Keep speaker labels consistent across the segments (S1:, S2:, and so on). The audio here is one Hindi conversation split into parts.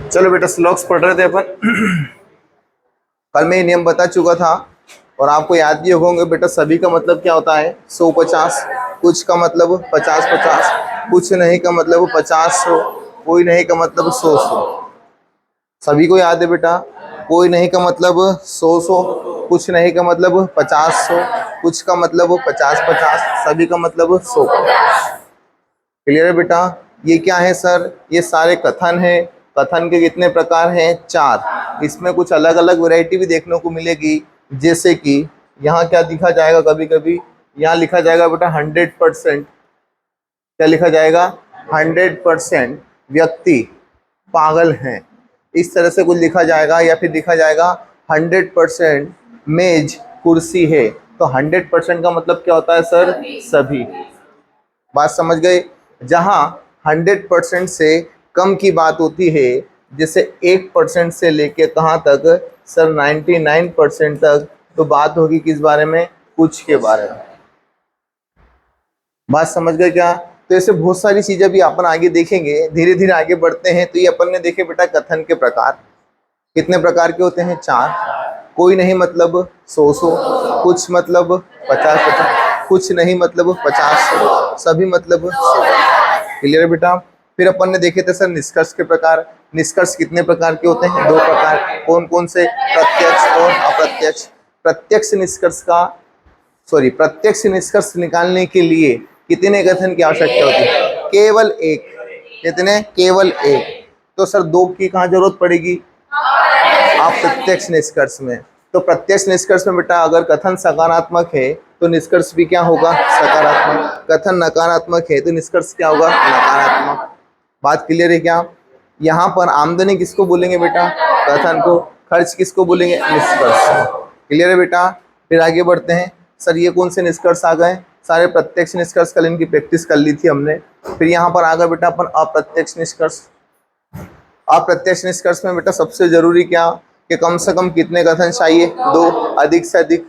S1: चलो बेटा श्लोक्स पढ़ रहे थे अपन। कल मैं ये नियम बता चुका था और आपको याद भी होंगे बेटा। सभी का मतलब क्या होता है 100-50, कुछ का मतलब 50-50, कुछ नहीं का मतलब 50-100, कोई नहीं का मतलब 100-100। सभी को याद है बेटा। कोई नहीं का मतलब 100-100, कुछ नहीं का मतलब 50-100, कुछ का मतलब 50-50, सभी का मतलब 100। क्लियर है बेटा। ये क्या है सर? ये सारे कथन है। कथन के कितने प्रकार हैं? 4। इसमें कुछ अलग अलग वैरायटी भी देखने को मिलेगी। जैसे कि यहाँ क्या लिखा जाएगा, कभी कभी यहाँ लिखा जाएगा बेटा 100%। क्या लिखा जाएगा? 100% व्यक्ति पागल हैं, इस तरह से कुछ लिखा जाएगा। या फिर लिखा जाएगा 100% मेज कुर्सी है। तो 100% का मतलब क्या होता है सर? सभी। बात समझ गए? जहां 100% से कम की बात होती है, जैसे 1% से लेके कहाँ तक सर? 99% तक। तो बात होगी किस बारे में? कुछ के बारे में। बात समझ गए क्या? तो ऐसे बहुत सारी चीजें भी अपन आगे देखेंगे, धीरे धीरे आगे बढ़ते हैं। तो ये अपन ने देखे बेटा कथन के प्रकार। कितने प्रकार के होते हैं? 4। कोई नहीं मतलब 100-100, कुछ मतलब 50-50, कुछ नहीं मतलब 50-100, सभी मतलब 100। क्लियर है बेटा। फिर अपन ने देखे थे सर निष्कर्ष के प्रकार। निष्कर्ष कितने प्रकार के होते हैं? 2 प्रकार। कौन कौन से? प्रत्यक्ष और अप्रत्यक्ष। प्रत्यक्ष निष्कर्ष का प्रत्यक्ष निष्कर्ष निकालने के लिए कितने कथन की आवश्यकता होती है? केवल एक। कितने? केवल एक। तो सर 2 की कहाँ जरूरत पड़ेगी? अप्रत्यक्ष निष्कर्ष में। तो प्रत्यक्ष निष्कर्ष में बेटा अगर कथन सकारात्मक है तो निष्कर्ष भी क्या होगा? सकारात्मक। कथन नकारात्मक है तो निष्कर्ष क्या होगा? नकारात्मक। बात क्लियर है क्या? यहाँ पर आमदनी किसको बोलेंगे बेटा? कथन को। खर्च किसको बोलेंगे? निष्कर्ष। क्लियर है बेटा। फिर आगे बढ़ते हैं। सर ये कौन से निष्कर्ष आ गए? सारे प्रत्यक्ष निष्कर्ष कल इनकी प्रैक्टिस कर ली थी हमने। फिर यहाँ पर आ गए बेटा अपन अप्रत्यक्ष निष्कर्ष। अप्रत्यक्ष निष्कर्ष में बेटा सबसे जरूरी क्या कि कम से कम कितने कथन चाहिए? 2। अधिक से अधिक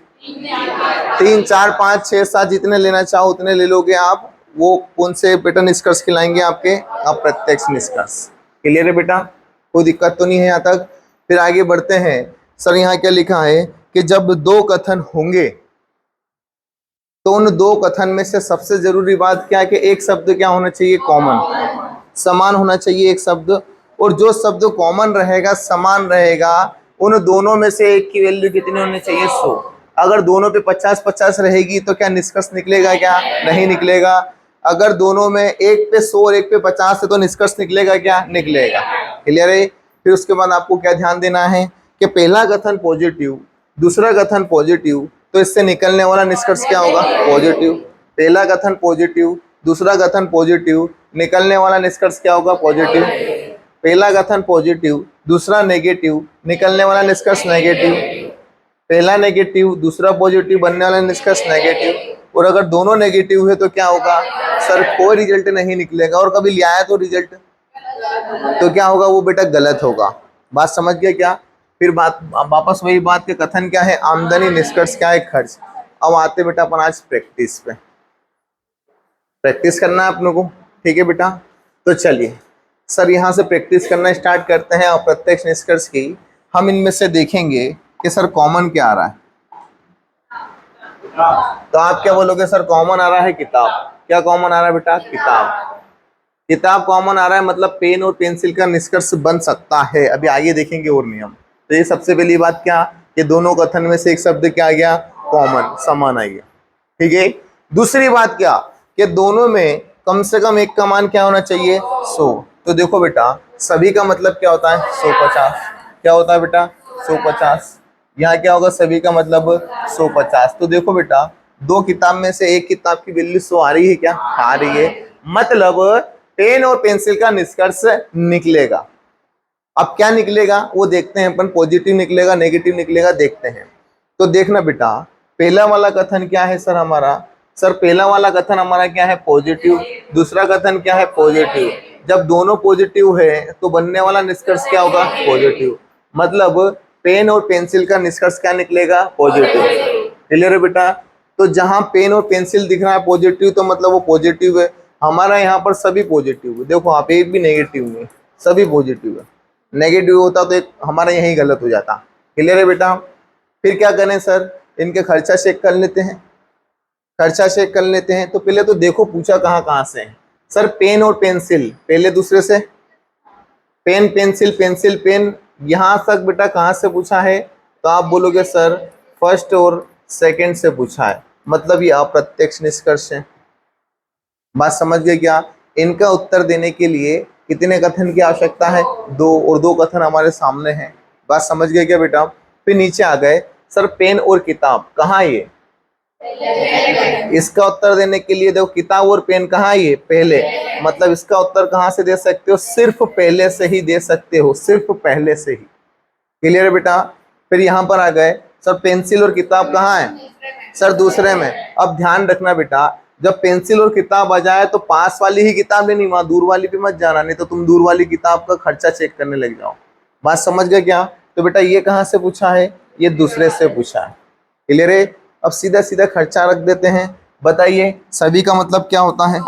S1: 3, 4, 5, 6, 7 जितने लेना चाहो उतने ले लोगे आप। वो कौन से बेटा निष्कर्ष खिलाएंगे? आपके अप्रत्यक्ष निष्कर्ष। क्लियर है बेटा? कोई दिक्कत तो नहीं है यहाँ तक? फिर आगे बढ़ते हैं। सर यहाँ क्या लिखा है कि जब 2 कथन होंगे तो उन 2 कथन में से सबसे जरूरी बात क्या है कि एक शब्द क्या होना चाहिए? कॉमन, समान होना चाहिए एक शब्द। और जो शब्द कॉमन रहेगा, समान रहेगा, उन दोनों में से एक की वैल्यू कितनी होनी चाहिए? 100। अगर दोनों पे 50-50 रहेगी तो क्या निष्कर्ष निकलेगा? क्या नहीं निकलेगा। अगर दोनों में एक पे 100 और एक पे 50 है तो निष्कर्ष निकलेगा? क्या निकलेगा। क्लियर है। फिर उसके बाद आपको क्या ध्यान देना है कि पहला कथन पॉजिटिव, दूसरा कथन पॉजिटिव, तो इससे निकलने वाला निष्कर्ष क्या होगा? पॉजिटिव। पहला कथन पॉजिटिव, दूसरा कथन पॉजिटिव, निकलने वाला निष्कर्ष क्या होगा? पॉजिटिव। पहला कथन पॉजिटिव, दूसरा नेगेटिव, निकलने वाला निष्कर्ष नेगेटिव। पहला नेगेटिव, दूसरा पॉजिटिव, बनने वाला निष्कर्ष नेगेटिव। और अगर दोनों नेगेटिव है तो क्या होगा? सर कोई रिजल्ट नहीं निकलेगा। और कभी ले आया तो रिजल्ट तो क्या होगा? वो बेटा गलत होगा। बात समझ गए क्या? फिर बात वापस वही बात के कथन क्या है? आमदनी, निष्कर्ष क्या है? खर्च। अब आते बेटा अपन आज प्रैक्टिस पे। प्रैक्टिस करना है अपनों को। ठीक है बेटा। तो चलिए सर यहाँ से प्रैक्टिस करना स्टार्ट करते हैं अप्रत्यक्ष निष्कर्ष की। हम इनमें से देखेंगे कि सर कॉमन क्या आ रहा है। तो आप क्या बोलोगे? सर कॉमन आ रहा है किताब। क्या कॉमन आ रहा है बेटा? किताब। किताब कॉमन आ रहा है मतलब पेन और पेंसिल का निष्कर्ष बन सकता है। अभी आगे देखेंगे और नियम। तो ये सबसे पहली बात क्या कि दोनों कथन में से एक शब्द क्या आ गया? कॉमन, समान आ गया। ठीक है। दूसरी बात क्या कि दोनों में कम से कम एक का मान क्या होना चाहिए? 100। तो देखो बेटा सभी का मतलब क्या होता है? 150। क्या होता है बेटा? 150। यहाँ क्या होगा? सभी का मतलब 150। तो देखो बेटा 2 किताब में से एक किताब की वैल्यू 100 आ रही है। क्या आ रही है? मतलब पेन और पेंसिल का निष्कर्ष निकलेगा। अब क्या निकलेगा वो देखते हैं अपन। पॉजिटिव निकलेगा, नेगेटिव निकलेगा, देखते हैं। तो देखना बेटा पहला वाला कथन क्या है सर हमारा? सर पहला वाला कथन हमारा क्या है? पॉजिटिव। दूसरा कथन क्या है? पॉजिटिव। जब दोनों पॉजिटिव है तो बनने वाला निष्कर्ष क्या होगा? पॉजिटिव। मतलब पेन और पेंसिल का निष्कर्ष क्या निकलेगा? पॉजिटिव। क्लियर है बेटा? तो जहां पेन और पेंसिल दिख रहा है पॉजिटिव तो मतलब वो पॉजिटिव है। हमारा यहाँ पर सभी पॉजिटिव है, देखो आप एक भी नेगेटिव नहीं, सभी पॉजिटिव है। नेगेटिव होता तो एक हमारा यही गलत हो जाता। क्लियर है बेटा? फिर क्या करें सर, इनके खर्चा चेक कर लेते हैं। खर्चा चेक कर लेते हैं तो पहले तो देखो पूछा कहाँ कहाँ से है सर, पेन और पेंसिल, पहले दूसरे से पेन पेंसिल पेंसिल पेन, यहाँ तक बेटा कहाँ से पूछा है, तो आप बोलोगे सर फर्स्ट और सेकंड से पूछा है, मतलब ये अप्रत्यक्ष निष्कर्ष है। बात समझ गए क्या? इनका उत्तर देने के लिए कितने कथन की आवश्यकता है? 2, और 2 कथन हमारे सामने हैं। बात समझ गए क्या बेटा? फिर नीचे आ गए सर, पेन और किताब कहाँ ये? इसका उत्तर देने के लिए देखो किताब और पेन कहाँ ये? पहले, मतलब इसका उत्तर कहाँ से दे सकते हो? सिर्फ पहले से ही दे सकते हो, सिर्फ पहले से ही। क्लियर है बेटा? फिर यहाँ पर आ गए सर, पेंसिल और किताब कहाँ है? सर दूसरे में। अब ध्यान रखना बेटा, जब पेंसिल और किताब आ जाए तो पास वाली ही किताब लेनी, वहां दूर वाली पे मत जाना, नहीं तो तुम दूर वाली किताब का खर्चा चेक करने लग जाओ। बात समझ गए क्या? तो बेटा ये कहाँ से पूछा है? ये दूसरे से पूछा है। क्लियर है? अब सीधा सीधा खर्चा रख देते हैं। बताइए सभी का मतलब क्या होता है?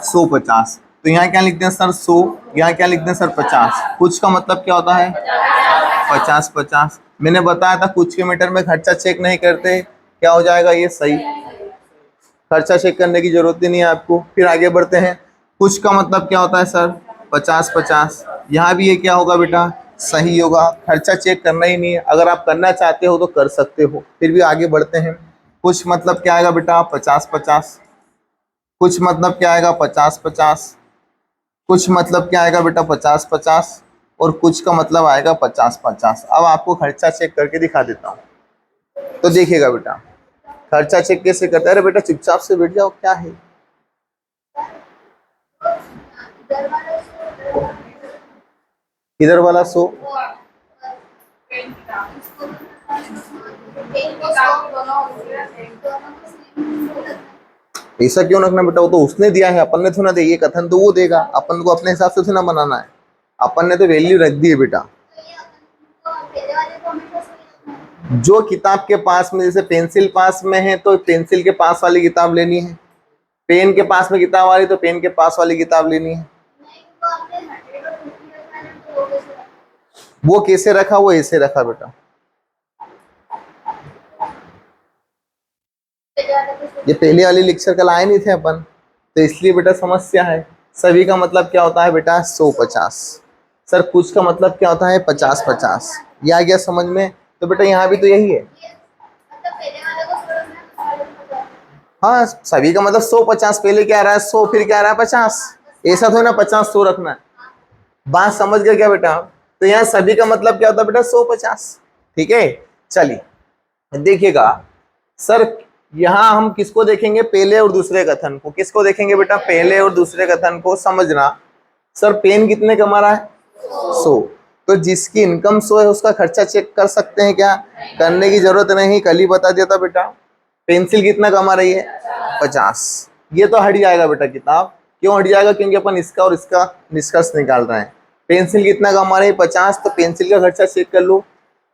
S1: 150। तो यहाँ क्या लिखते हैं सर? 100। यहाँ क्या लिखते हैं सर? 50। कुछ का मतलब क्या होता है? 50 50। मैंने बताया था कुछ के मीटर में खर्चा चेक नहीं करते, क्या हो जाएगा ये? सही। खर्चा चेक करने की जरूरत ही नहीं है आपको। फिर आगे बढ़ते हैं। कुछ का मतलब क्या होता है सर? 50 50। यहाँ भी ये क्या होगा बेटा? सही होगा। खर्चा चेक करना ही नहीं है, अगर आप करना चाहते हो तो कर सकते हो। फिर भी आगे बढ़ते हैं। कुछ मतलब क्या आएगा बेटा? 50 50। कुछ मतलब क्या आएगा? 50 50। कुछ मतलब क्या आएगा बेटा? 50 50। और कुछ का मतलब आएगा 50 50। अब आपको खर्चा चेक करके दिखा देता हूँ, तो देखिएगा बेटा खर्चा चेक कैसे करता है। अरे बेटा चुपचाप से बैठ जाओ, क्या है? इधर वाला 100, ऐसा क्यों रखना बेटा? वो तो उसने दिया है, अपन ने थोड़ा दिया। ये कथन तो वो देगा, अपन को अपने हिसाब से थोड़ा बनाना है। अपन ने तो वैल्यू रख दी है बेटा। जो किताब के पास में, जैसे पेंसिल पास में है तो पेंसिल के पास वाली किताब लेनी है, पेन के पास में किताब वाली तो पेन के पास वाली किताब लेनी है। वो कैसे रखा? वो ऐसे रखा बेटा। ये पहले वाली लेक्चर कल आए नहीं थे अपन, तो इसलिए बेटा समस्या है। सभी का मतलब क्या होता है बेटा? 100 50। सर कुछ का मतलब क्या होता है? 50 50। ये आ गया समझ में? तो बेटा यहाँ भी तो यही है। हाँ, सभी का मतलब 100 50। पहले क्या आ रहा है? 100, फिर क्या आ रहा है? 50। ऐसा थोड़ा ना 50 100 रखना है। बात समझ गए क्या बेटा? तो यहाँ सभी का मतलब क्या होता है बेटा? 100 50। ठीक है, चलिए देखिएगा सर, यहाँ हम किसको देखेंगे? पहले और दूसरे कथन को। किसको देखेंगे बेटा? पहले और दूसरे कथन को। समझना सर, पेन कितने कमा रहा है? 100। तो जिसकी इनकम 100 है उसका खर्चा चेक कर सकते हैं क्या? करने की जरूरत नहीं, कल ही बता दिया था बेटा। पेंसिल कितना कमा रही है? 50। ये तो हट जाएगा बेटा किताब। क्यों हट जाएगा? क्योंकि अपन इसका और इसका निष्कर्ष निकाल रहे हैं। पेंसिल कितना कमा रही है? 50। तो पेंसिल का खर्चा चेक कर लो।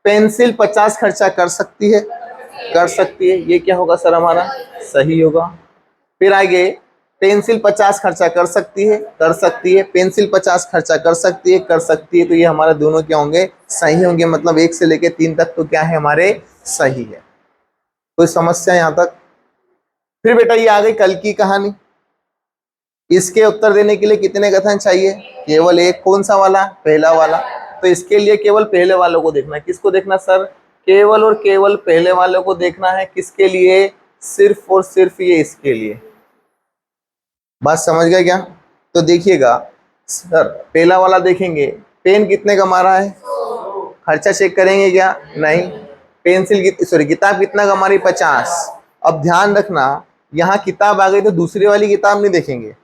S1: पेंसिल 50 खर्चा कर सकती है, कर सकती है। ये क्या होगा सर? हमारा सही होगा। फिर आगे, पेंसिल 50 खर्चा कर सकती है, कर सकती है। पेंसिल 50 खर्चा कर सकती है, कर सकती है। तो ये हमारे दोनों क्या होंगे? सही होंगे। मतलब 1 से लेके 3 तक तो क्या है? हमारे सही है। कोई समस्या यहाँ तक? फिर बेटा ये आ गई कल की कहानी। इसके उत्तर देने के लिए कितने कथन चाहिए? केवल एक। कौन सा वाला? पहला वाला। तो इसके लिए केवल पहले वालों को देखना है। किसको देखना सर? केवल और केवल पहले वालों को देखना है। किसके लिए? सिर्फ और सिर्फ ये इसके लिए। बात समझ गए क्या? तो देखिएगा सर, पहला वाला देखेंगे, पेन कितने कमा रहा है? खर्चा चेक करेंगे क्या? नहीं। पेंसिल सॉरी किताब कितना कमा रही? 50। अब ध्यान रखना, यहाँ किताब आ गई तो दूसरी वाली किताब नहीं देखेंगे।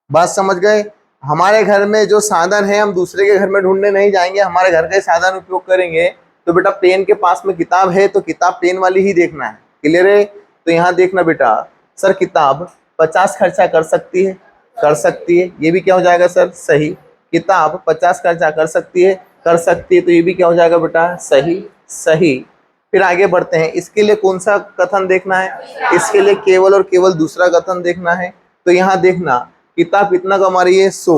S1: बात समझ गए? हमारे घर में जो साधन है हम दूसरे के घर में ढूंढने नहीं जाएंगे, हमारे घर का साधन उपयोग करेंगे। तो बेटा पेन के पास में किताब है तो किताब पेन वाली ही देखना है। क्लियर है? तो यहाँ देखना बेटा, सर किताब 50 खर्चा कर सकती है, कर सकती है। ये भी क्या हो जाएगा सर? सही। किताब 50 खर्चा कर सकती है, कर सकती है। तो ये भी क्या हो जाएगा बेटा? सही, सही। फिर आगे बढ़ते हैं। इसके लिए कौन सा कथन देखना है? इसके लिए केवल और केवल दूसरा कथन देखना है। तो यहाँ देखना किताब कितना कमा रही है 100,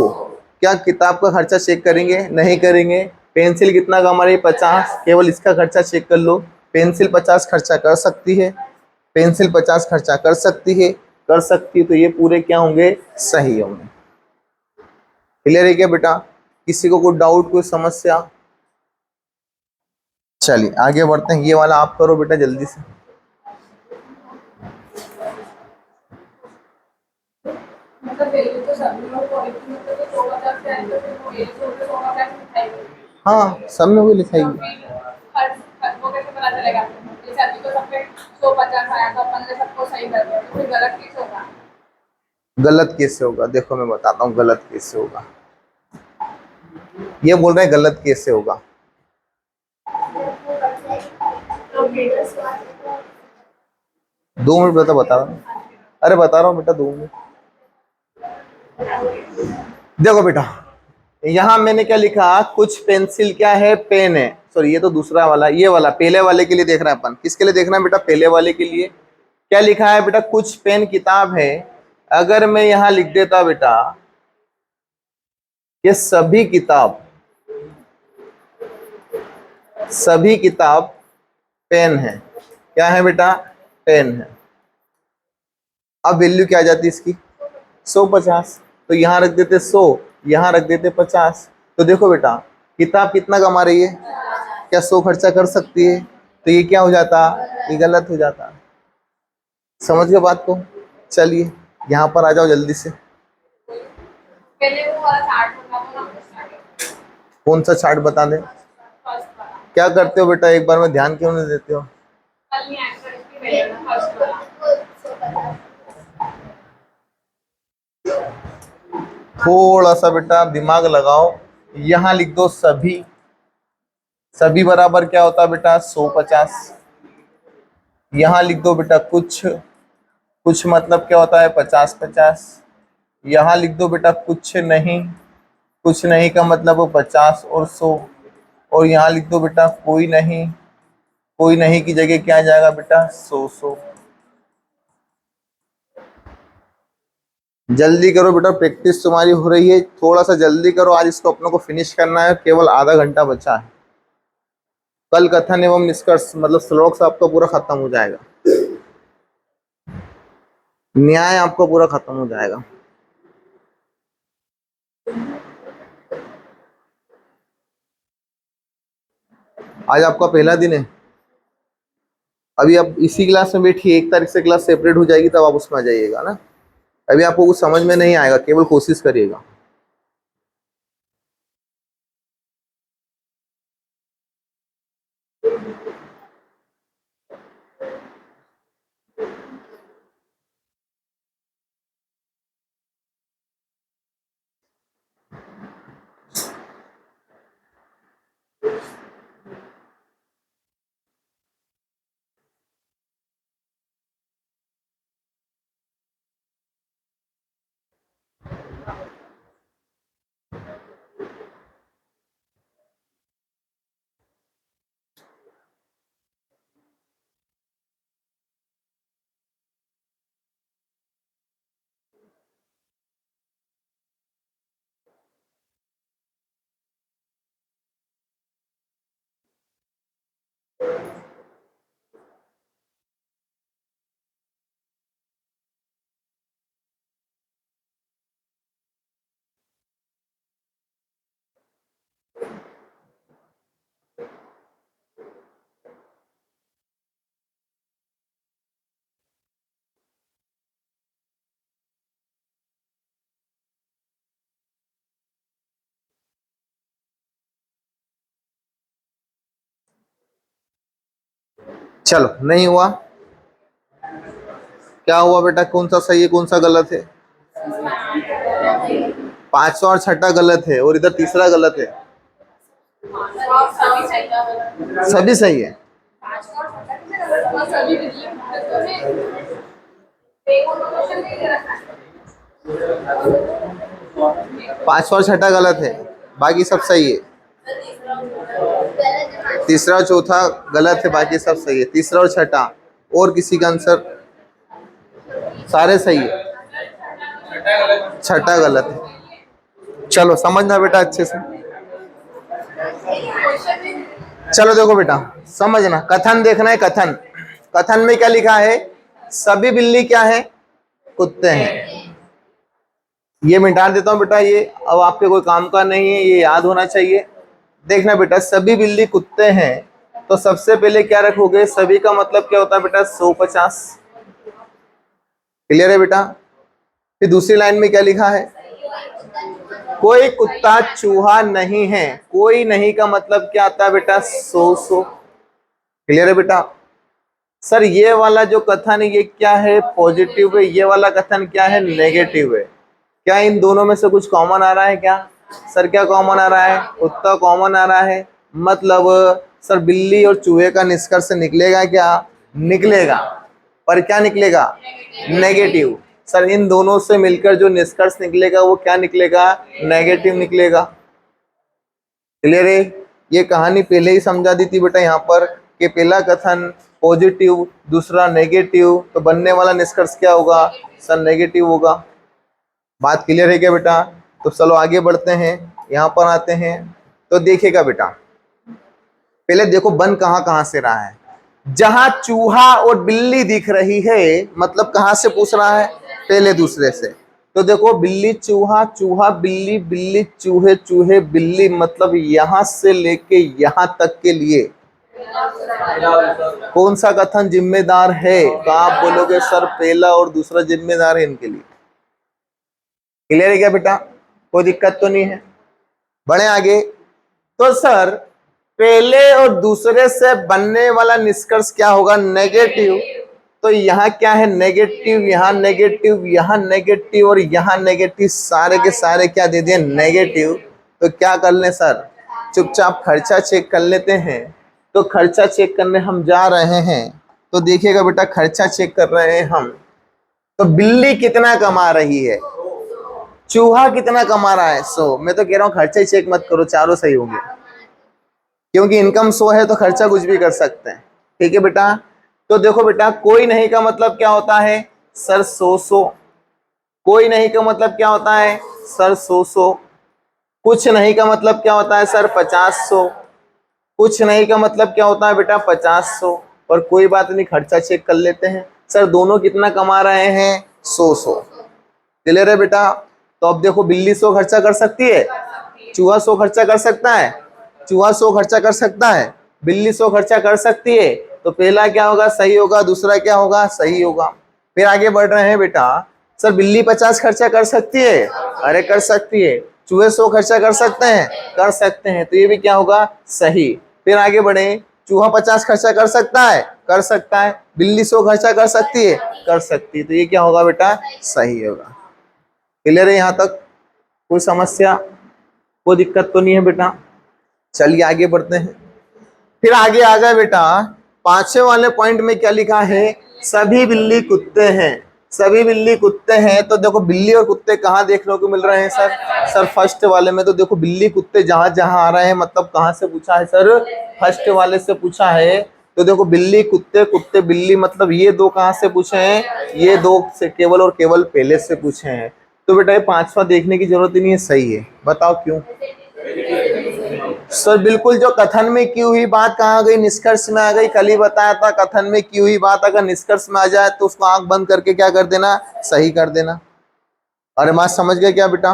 S1: क्या किताब का खर्चा चेक करेंगे? नहीं करेंगे। पेंसिल कितना कमा रही है 50, केवल इसका खर्चा चेक कर लो। पेंसिल 50 खर्चा कर सकती है, पेंसिल 50 खर्चा कर सकती है, तो ये पूरे क्या होंगे? सही होंगे। क्लियर है क्या बेटा? किसी को कोई डाउट, कोई समस्या? चलिए आगे बढ़ते हैं। ये वाला आप करो बेटा जल्दी से। हाँ, सब में वो लिखाएगी। गलत कैसे होगा? देखो मैं बताता हूँ गलत कैसे होगा। ये बोल रहे हैं गलत कैसे होगा। दो मिनट बेटा बता रहा हूँ। अरे बता रहा हूँ बेटा, 2 मिनट। देखो बेटा, यहाँ मैंने क्या लिखा? कुछ पेंसिल क्या है? पेन है। सॉरी, ये तो दूसरा वाला, ये वाला पहले वाले के लिए देख रहे हैं अपन। किसके लिए देखना है बेटा? पहले वाले के लिए। क्या लिखा है बेटा? कुछ पेन किताब है। अगर मैं यहाँ लिख देता बेटा ये सभी किताब पेन है। क्या है बेटा? पेन है। अब वैल्यू क्या आ जाती है इसकी? 150। तो यहाँ रख देते 100, यहाँ रख देते 50। तो देखो बेटा, किताब कितना कमा रही है? क्या 100 खर्चा कर सकती है? तो ये क्या हो जाता? ये गलत हो जाता। समझ गए बात को? चलिए यहाँ पर आ जाओ जल्दी से। कौन सा चार्ट बता दे? क्या करते हो बेटा, एक बार में ध्यान क्यों नहीं देते हो? थोड़ा सा बेटा दिमाग लगाओ। यहाँ लिख दो सभी। सभी बराबर क्या होता है बेटा? 150। यहाँ लिख दो बेटा कुछ। कुछ मतलब क्या होता है? 50-50। यहाँ लिख दो बेटा कुछ नहीं। कुछ नहीं का मतलब 50 और 100। और यहाँ लिख दो बेटा कोई नहीं। कोई नहीं की जगह क्या आ जाएगा बेटा? 100। जल्दी करो बेटा, प्रैक्टिस तुम्हारी हो रही है, थोड़ा सा जल्दी करो। आज इसको अपने को फिनिश करना है, केवल आधा घंटा बचा है। कल कथन एवं निष्कर्ष मतलब श्लोक आपका पूरा खत्म हो जाएगा। न्याय आपका पूरा खत्म हो जाएगा। आज आपका पहला दिन है। अभी आप इसी क्लास में बैठिए, 1 तारीख से क्लास सेपरेट हो जाएगी, तब आप उसमें आ जाइएगा ना। अभी आपको कुछ समझ में नहीं आएगा, केवल कोशिश करिएगा। चलो, नहीं हुआ? क्या हुआ बेटा? कौन सा सही है, कौन सा गलत है? 5वां और 6ठा गलत है, और इधर तीसरा गलत है। सभी सही है। 5वां और 6ठा गलत है, बाकी सब सही है। तीसरा और चौथा गलत है, बाकी सब सही है। तीसरा और छठा और किसी का आंसर? सारे सही है। छठा गलत है। चलो समझना बेटा अच्छे से। चलो देखो बेटा समझना, कथन देखना है। कथन, कथन में क्या लिखा है? सभी बिल्ली क्या है? कुत्ते हैं। ये मिटा देता हूं बेटा, ये अब आपके कोई काम का नहीं है, ये याद होना चाहिए। देखना बेटा, सभी बिल्ली कुत्ते हैं, तो सबसे पहले क्या रखोगे? सभी का मतलब क्या होता है बेटा? 150। क्लियर है बेटा? फिर दूसरी लाइन में क्या लिखा है? कोई कुत्ता चूहा नहीं है। कोई नहीं का मतलब क्या आता है बेटा? 100। क्लियर है बेटा? सर ये वाला जो कथन है ये क्या है? पॉजिटिव है। ये वाला कथन क्या है? नेगेटिव है। क्या इन दोनों में से कुछ कॉमन आ रहा है क्या? सर क्या कॉमन आ रहा है? कुत्ता कॉमन आ रहा है। मतलब सर बिल्ली और चूहे का निष्कर्ष निकलेगा क्या? निकलेगा, पर क्या निकलेगा? नेगेटिव। सर इन दोनों से मिलकर जो निष्कर्ष निकलेगा वो क्या निकलेगा? नेगेटिव निकलेगा। क्लियर है? ये कहानी पहले ही समझा दी थी बेटा यहाँ पर कि पहला कथन पॉजिटिव, दूसरा नेगेटिव, तो बनने वाला निष्कर्ष क्या होगा? सर नेगेटिव होगा। बात क्लियर है क्या बेटा? तो चलो आगे बढ़ते हैं, यहाँ पर आते हैं। तो देखिएगा बेटा, पहले देखो बन कहाँ कहाँ से रहा है। जहां चूहा और बिल्ली दिख रही है, मतलब कहां से पूछ रहा है? पहले दूसरे से। तो देखो बिल्ली चूहा, चूहा बिल्ली, बिल्ली चूहे, चूहे बिल्ली, मतलब यहां से लेके यहां तक के लिए कौन सा कथन जिम्मेदार है? तो आप बोलोगे सर पहला और दूसरा जिम्मेदार है इनके लिए। क्लियर है क्या बेटा? कोई दिक्कत तो नहीं है? बढ़े आगे। तो सर पहले और दूसरे से बनने वाला निष्कर्ष क्या होगा? नेगेटिव। तो यहाँ क्या है? नेगेटिव, यहाँ नेगेटिव, यहाँ नेगेटिव और यहाँ नेगेटिव, सारे के सारे क्या दे दिए? नेगेटिव। तो क्या कर लें सर? चुपचाप खर्चा चेक कर लेते हैं। तो खर्चा चेक करने हम जा रहे हैं। तो देखिएगा बेटा, खर्चा चेक कर रहे हैं हम। तो बिल्ली कितना कमा रही है? चूहा कितना कमा रहा है? 100। मैं तो कह रहा हूँ खर्चा ही चेक मत करो, चारों सही होंगे, क्योंकि इनकम 100 है तो खर्चा कुछ भी कर सकते हैं। ठीक है बेटा? तो देखो बेटा, कोई नहीं का मतलब क्या होता है? सर 100। कोई नहीं का मतलब क्या होता है? सर 100। कुछ नहीं का मतलब क्या होता है? सर 50। कुछ नहीं का मतलब क्या होता है बेटा? 50। और कोई बात नहीं, खर्चा चेक कर लेते हैं। सर दोनों कितना कमा रहे हैं? 100। क्लियर है बेटा? तो अब देखो, बिल्ली 100 खर्चा कर सकती है, चूहा 100 खर्चा कर सकता है, चूहा 100 खर्चा कर सकता है, बिल्ली 100 खर्चा कर सकती है। तो पहला क्या होगा? सही होगा। दूसरा क्या होगा? सही होगा। फिर आगे बढ़ रहे हैं बेटा। सर बिल्ली 50 खर्चा कर सकती है? अरे कर सकती है। चूहे 100 खर्चा कर सकते हैं? कर सकते हैं। तो ये भी क्या होगा? सही। फिर आगे बढ़े, चूहा 50 खर्चा कर सकता है? कर सकता है। बिल्ली 100 खर्चा कर सकती है? कर सकती है। तो ये क्या होगा बेटा? सही होगा। क्लियर है यहाँ तक? कोई समस्या, कोई दिक्कत तो नहीं है बेटा? चलिए आगे बढ़ते हैं। फिर आगे आ गए बेटा, पांचवें वाले पॉइंट में क्या लिखा है? सभी बिल्ली कुत्ते हैं। सभी बिल्ली कुत्ते हैं। तो देखो बिल्ली और कुत्ते कहाँ देखने को मिल रहे हैं सर? सर फर्स्ट वाले में। तो देखो बिल्ली कुत्ते जहां जहां आ रहे हैं, मतलब कहाँ से पूछा है सर? फर्स्ट वाले से पूछा है। तो देखो बिल्ली कुत्ते, कुत्ते बिल्ली, मतलब ये दो कहाँ से पूछे हैं? ये दो से केवल और केवल पहले से पूछे हैं। तो बेटा ये पांचवा देखने की जरूरत ही नहीं है। सही है। बताओ क्यों? सर बिल्कुल, जो कथन में की हुई बात कहाँ गई? निष्कर्ष में आ गई। कल ही बताया था, कथन में की हुई बात अगर निष्कर्ष में आ जाए तो उसको आंख बंद करके क्या कर देना? सही कर देना। अरे बात समझ गए क्या बेटा?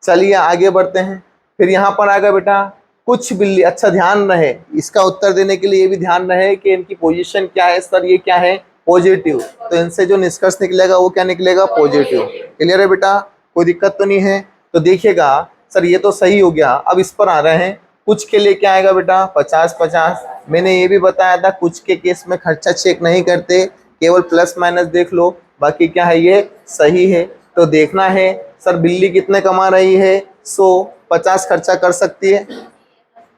S1: चलिए आगे बढ़ते हैं। फिर यहाँ पर आ गया बेटा, कुछ बिल्ली। अच्छा ध्यान रहे, इसका उत्तर देने के लिए ये भी ध्यान रहे कि इनकी पोजीशन क्या है। सर ये क्या है? पॉजिटिव। तो इनसे जो निष्कर्ष निकलेगा वो क्या निकलेगा? पॉजिटिव। क्लियर है बेटा? कोई दिक्कत तो नहीं है? तो देखिएगा सर, ये तो सही हो गया। अब इस पर आ रहे हैं, कुछ के लिए क्या आएगा बेटा? 50-50। मैंने ये भी बताया था कुछ के केस में खर्चा चेक नहीं करते, केवल प्लस माइनस देख लो, बाकी क्या है? ये सही है। तो देखना है सर बिल्ली कितने कमा रही है? 100। 50 खर्चा कर सकती है।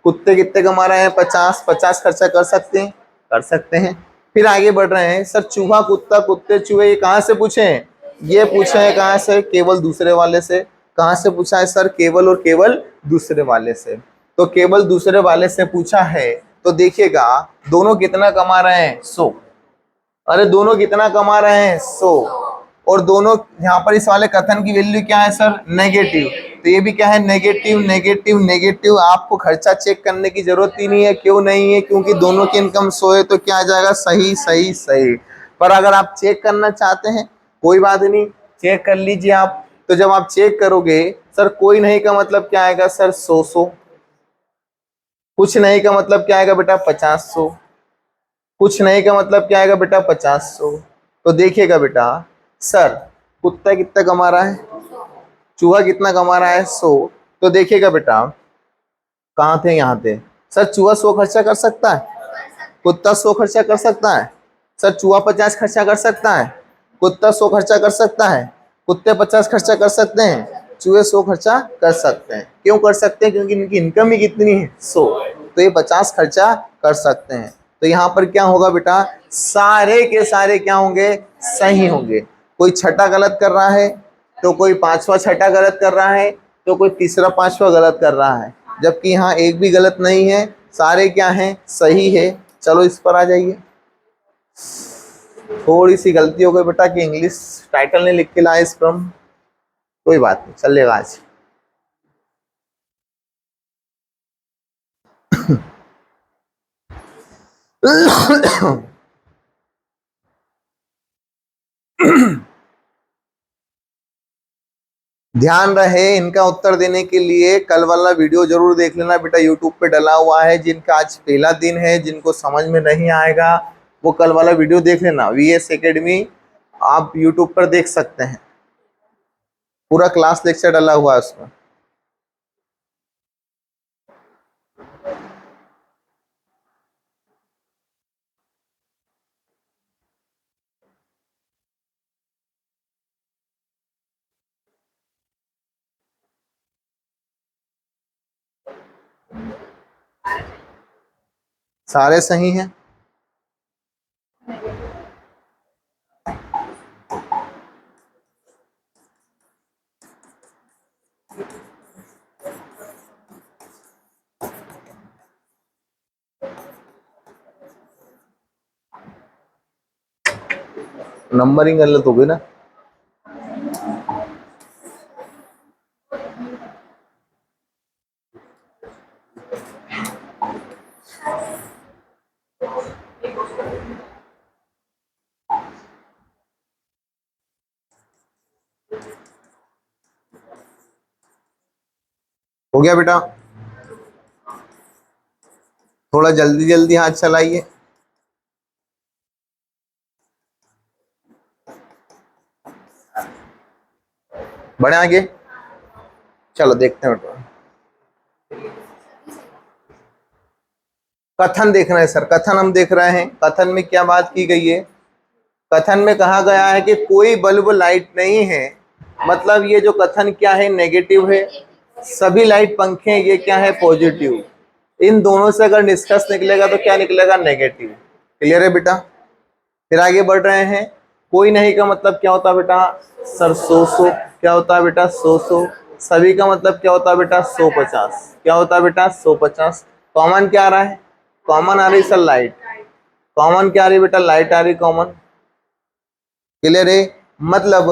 S1: कुत्ते कितने कमा रहे हैं? 50। 50 खर्चा कर सकते हैं? कर सकते हैं। फिर आगे बढ़ रहे हैं, सर चूहा कुत्ता कुत्ते चूहे, ये कहाँ से पूछे हैं? ये पूछे हैं कहाँ से? केवल दूसरे वाले से। कहाँ से पूछा है सर? केवल और केवल दूसरे वाले से। तो केवल दूसरे वाले से पूछा है। तो देखिएगा दोनों कितना कमा रहे हैं? 100। अरे दोनों कितना कमा रहे हैं? 100। और दोनों यहाँ पर इस वाले कथन की वैल्यू क्या है सर, नेगेटिव। तो ये भी क्या है, नेगेटिव नेगेटिव नेगेटिव। आपको खर्चा चेक करने की जरूरत ही नहीं है, क्यों नहीं है, क्योंकि दोनों की इनकम 100 है, तो क्या आ जाएगा, सही सही सही। पर अगर आप चेक करना चाहते हैं, कोई बात नहीं, चेक कर लीजिए आप। तो जब आप चेक करोगे सर, कोई नहीं का मतलब क्या आएगा सर, 100, कुछ नहीं का मतलब क्या आएगा बेटा, 50, कुछ नहीं का मतलब क्या आएगा बेटा, 50। तो देखिएगा बेटा, सर कुत्ता कितना कमा रहा है, चूहा कितना कमा रहा है, 100। तो देखिएगा बेटा, कहाँ थे, यहाँ थे। सर चूहा 100 खर्चा कर सकता है, कुत्ता 100 खर्चा कर सकता है। सर चूहा 50 खर्चा कर सकता है, कुत्ता 100 खर्चा कर सकता है। कुत्ते 50 खर्चा कर सकते हैं, चूहे 100 खर्चा कर सकते हैं। क्यों कर सकते हैं, क्योंकि इनकी इनकम ही कितनी है, 100। तो ये 50 खर्चा कर सकते हैं। तो यहाँ पर क्या होगा बेटा, सारे के सारे क्या होंगे, सही होंगे। कोई छठा गलत कर रहा है, तो कोई पांचवा छठा गलत कर रहा है, तो कोई तीसरा पांचवा गलत कर रहा है, जबकि यहाँ एक भी गलत नहीं है, सारे क्या हैं, सही है। चलो इस पर आ जाइए। थोड़ी सी गलती हो गई बेटा कि इंग्लिश टाइटल नहीं लिख के लाए इस पर, कोई बात नहीं, चलेगा आज। ध्यान रहे, इनका उत्तर देने के लिए कल वाला वीडियो जरूर देख लेना बेटा, यूट्यूब पे डला हुआ है। जिनका आज पहला दिन है, जिनको समझ में नहीं आएगा, वो कल वाला वीडियो देख लेना। वीएस एकेडमी आप यूट्यूब पर देख सकते हैं, पूरा क्लास लेक्चर डला हुआ है उसमें। सारे सही हैं। नंबरिंग गलत हो गई ना, हो गया बेटा, थोड़ा जल्दी जल्दी हाथ चलाइए। बढ़े आगे, चलो देखते हैं बेटा। कथन देखना है सर, कथन हम देख रहे हैं। कथन में क्या बात की गई है, कथन में कहा गया है कि कोई बल्ब लाइट नहीं है, मतलब ये जो कथन क्या है, नेगेटिव है। सभी लाइट पंखे ये क्या है, पॉजिटिव। इन दोनों से अगर निष्कर्ष निकलेगा तो क्या निकलेगा, नेगेटिव। क्लियर है बेटा। फिर आगे बढ़ रहे हैं। कोई नहीं का मतलब क्या होता है बेटा, सर 100, क्या होता है बेटा, 100। सभी का मतलब क्या होता है बेटा, 150, क्या होता है बेटा, 150। कॉमन क्या आ रहा है, कॉमन आ रही सर लाइट, कॉमन क्या आ रही बेटा, लाइट आ रही कॉमन। क्लियर है, मतलब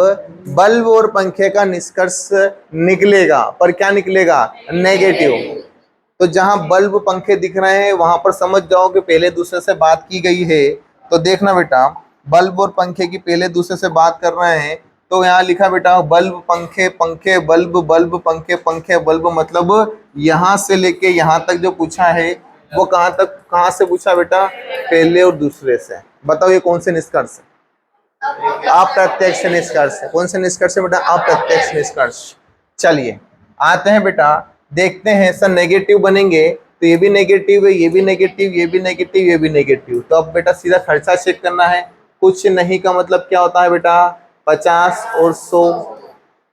S1: बल्ब और पंखे का निष्कर्ष निकलेगा, पर क्या निकलेगा, नेगेटिव। तो जहां बल्ब पंखे दिख रहे हैं वहां पर समझ जाओ कि पहले दूसरे से बात की गई है। तो देखना बेटा, बल्ब और पंखे की पहले दूसरे से बात कर रहे हैं, तो यहाँ लिखा बेटा बल्ब पंखे, पंखे बल्ब, बल्ब पंखे, पंखे बल्ब। मतलब यहाँ से लेके यहाँ तक जो पूछा है वो कहाँ तक, कहाँ से पूछा बेटा, पहले और दूसरे से। बताओ ये कौन से निष्कर्ष है, अप्रत्यक्ष निष्कर्ष है। कौन से निष्कर्ष है बेटा, अप्रत्यक्ष निष्कर्ष। चलिए आते हैं बेटा, देखते हैं सर नेगेटिव बनेंगे तो ये भी नेगेटिव है, ये भी नेगेटिव, ये भी नेगेटिव, ये भी नेगेटिव। तो अब बेटा सीधा खर्चा चेक करना है। कुछ नहीं का मतलब क्या होता है बेटा, 50 और 100।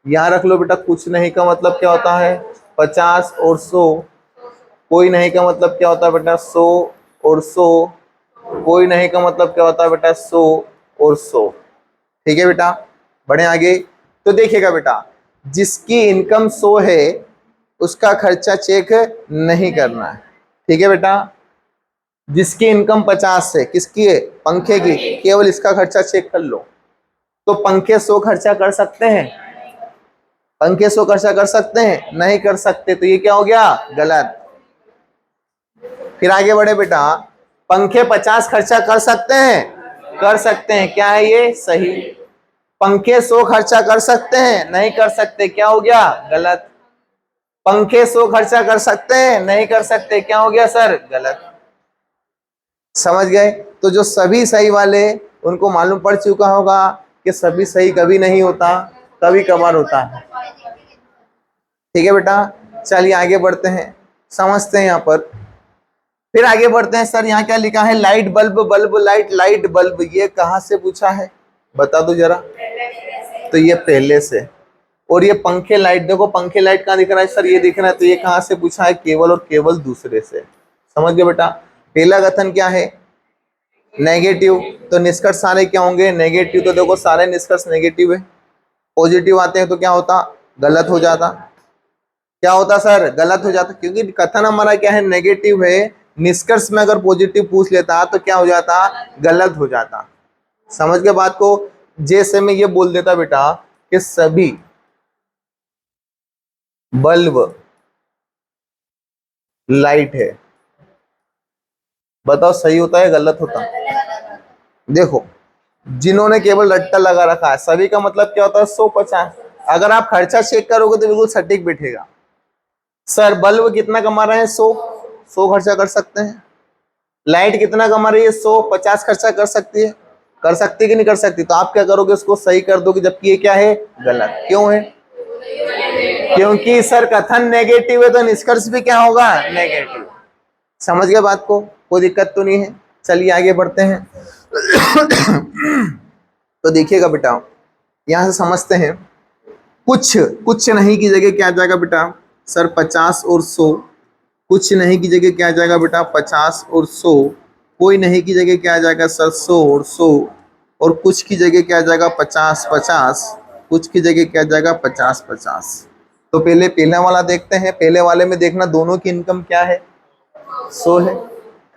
S1: यहाँ रख लो बेटा, कुछ नहीं का मतलब क्या होता है, 50 और 100। कोई नहीं का मतलब क्या होता है बेटा, 100 और 100। कोई नहीं का मतलब क्या होता है बेटा, 100 और 100। ठीक है बेटा, बढ़े आगे। तो देखिएगा बेटा, जिसकी इनकम 100 है उसका खर्चा चेक नहीं करना है। ठीक है बेटा, जिसकी इनकम 50 है, किसकी है, पंखे की, केवल इसका खर्चा चेक कर लो। तो पंखे 100 खर्चा कर सकते हैं? पंखे 100 खर्चा कर सकते हैं? नहीं कर सकते, तो ये क्या हो गया? गलत। फिर आगे बढ़े बेटा, पंखे 50 खर्चा कर सकते हैं? कर सकते हैं, क्या है ये? सही। पंखे 100 खर्चा कर सकते हैं? नहीं कर सकते, क्या हो गया? गलत। पंखे 100 खर्चा कर सकते हैं? नहीं कर सकते, क्या हो गया सर? गलत। समझ गए? तो जो सभी सही वाले, उनको मालूम पड़ चुका होगा कि सभी सही कभी नहीं होता, कभी कभार होता है। ठीक है बेटा, चलिए आगे बढ़ते हैं, समझते हैं यहाँ पर। फिर आगे बढ़ते हैं। सर यहाँ क्या लिखा है? Light bulb, bulb light, light bulb, ये कहाँ से पूछा है? बता दो जरा। तो ये पहले से। और ये पंखे लाइट, देखो पंखे लाइट कहाँ दिख रहा है सर? ये दिख रहा है, तो ये कहाँ से पूछा है? केवल और केवल दूसरे से। समझ गए बेटा? पहला कथन क्या है? नेगेटिव। तो निष्कर्ष सारे क्या होंगे? नेगेटिव। तो देखो सारे निष्कर्ष नेगेटिव है। पॉजिटिव आते हैं तो क्या होता? गलत हो जाता। क्या होता सर? गलत हो जाता, क्योंकि कथन हमारा क्या है? नेगेटिव है। निष्कर्ष में अगर पॉजिटिव पूछ लेता तो क्या हो जाता? गलत हो जाता। समझ के बात को? जैसे मैं ये बोल देता बेटा कि सभी बल्ब लाइट है, बताओ सही होता है गलत होता? देखो, जिन्होंने केवल रट्टा लगा रखा है, सभी का मतलब क्या होता है? 150। अगर आप खर्चा चेक करोगे तो बिल्कुल सटीक बैठेगा। सर बल्ब कितना कमा रहे हैं? 100 खर्चा कर सकते हैं। लाइट कितना कमा रही है? 150 खर्चा कर सकती है। कर सकती है कि नहीं कर सकती? तो आप क्या करोगे? उसको सही कर दोगे, जबकि ये क्या है? गलत। क्यों है? क्योंकि सर कथन नेगेटिव है, तो निष्कर्ष भी क्या होगा? नेगेटिव। समझ गए बात को? कोई दिक्कत तो नहीं है? चलिए आगे बढ़ते हैं। तो देखिएगा बेटा, यहां से समझते हैं। कुछ कुछ नहीं की जगह क्या आ जाएगा बेटा? सर 50 और 100। कुछ नहीं की जगह क्या आ जाएगा बेटा? 50 और 100। कोई नहीं की जगह क्या आ जाएगा सर? 100 और 100। और कुछ की जगह क्या आ जाएगा? 50 50। कुछ की जगह क्या आ जाएगा? 50 50। तो पहले पहला वाला देखते हैं। पहले वाले में देखना दोनों की इनकम क्या है? 100 है।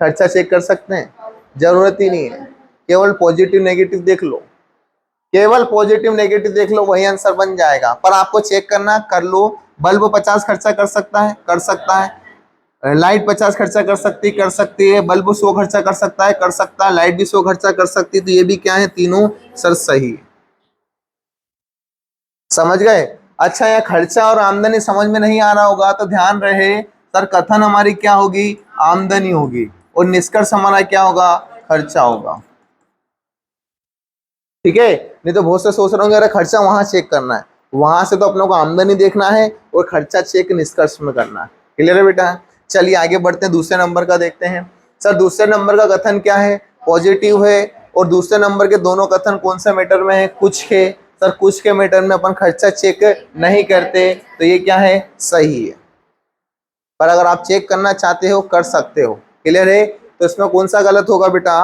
S1: खर्चा चेक कर सकते हैं? जरूरत ही नहीं है, केवल पॉजिटिव नेगेटिव देख लो। केवल पॉजिटिव नेगेटिव देख लो, वही आंसर बन जाएगा। पर आपको चेक करना, कर लो। बल्ब 50 खर्चा कर सकता है? कर सकता है। लाइट 50 खर्चा कर सकती है। बल्ब 100 खर्चा कर सकता है? कर सकता है। लाइट भी 100 खर्चा कर सकती है। तो ये भी क्या है? तीनों सर सही। समझ गए? अच्छा, यहाँ खर्चा और आमदनी समझ में नहीं आ रहा होगा तो ध्यान रहे, सर कथन हमारी क्या होगी? आमदनी होगी, और निष्कर्ष हमारा क्या होगा? खर्चा होगा। ठीक है? नहीं तो बहुत से सोच रहे होंगे अरे खर्चा वहां चेक करना है, वहां से तो अपनों को आमदनी देखना है और खर्चा चेक निष्कर्ष में करना है। क्लियर है बेटा? चलिए आगे बढ़ते हैं, दूसरे नंबर का देखते हैं। सर दूसरे नंबर का कथन क्या है? पॉजिटिव है। और दूसरे नंबर के दोनों कथन कौन से मैटर में है? कुछ के। सर कुछ के मैटर में अपन खर्चा चेक नहीं करते, तो ये क्या है? सही है। पर अगर आप चेक करना चाहते हो कर सकते हो। क्लियर है? तो इसमें कौन सा गलत होगा बेटा?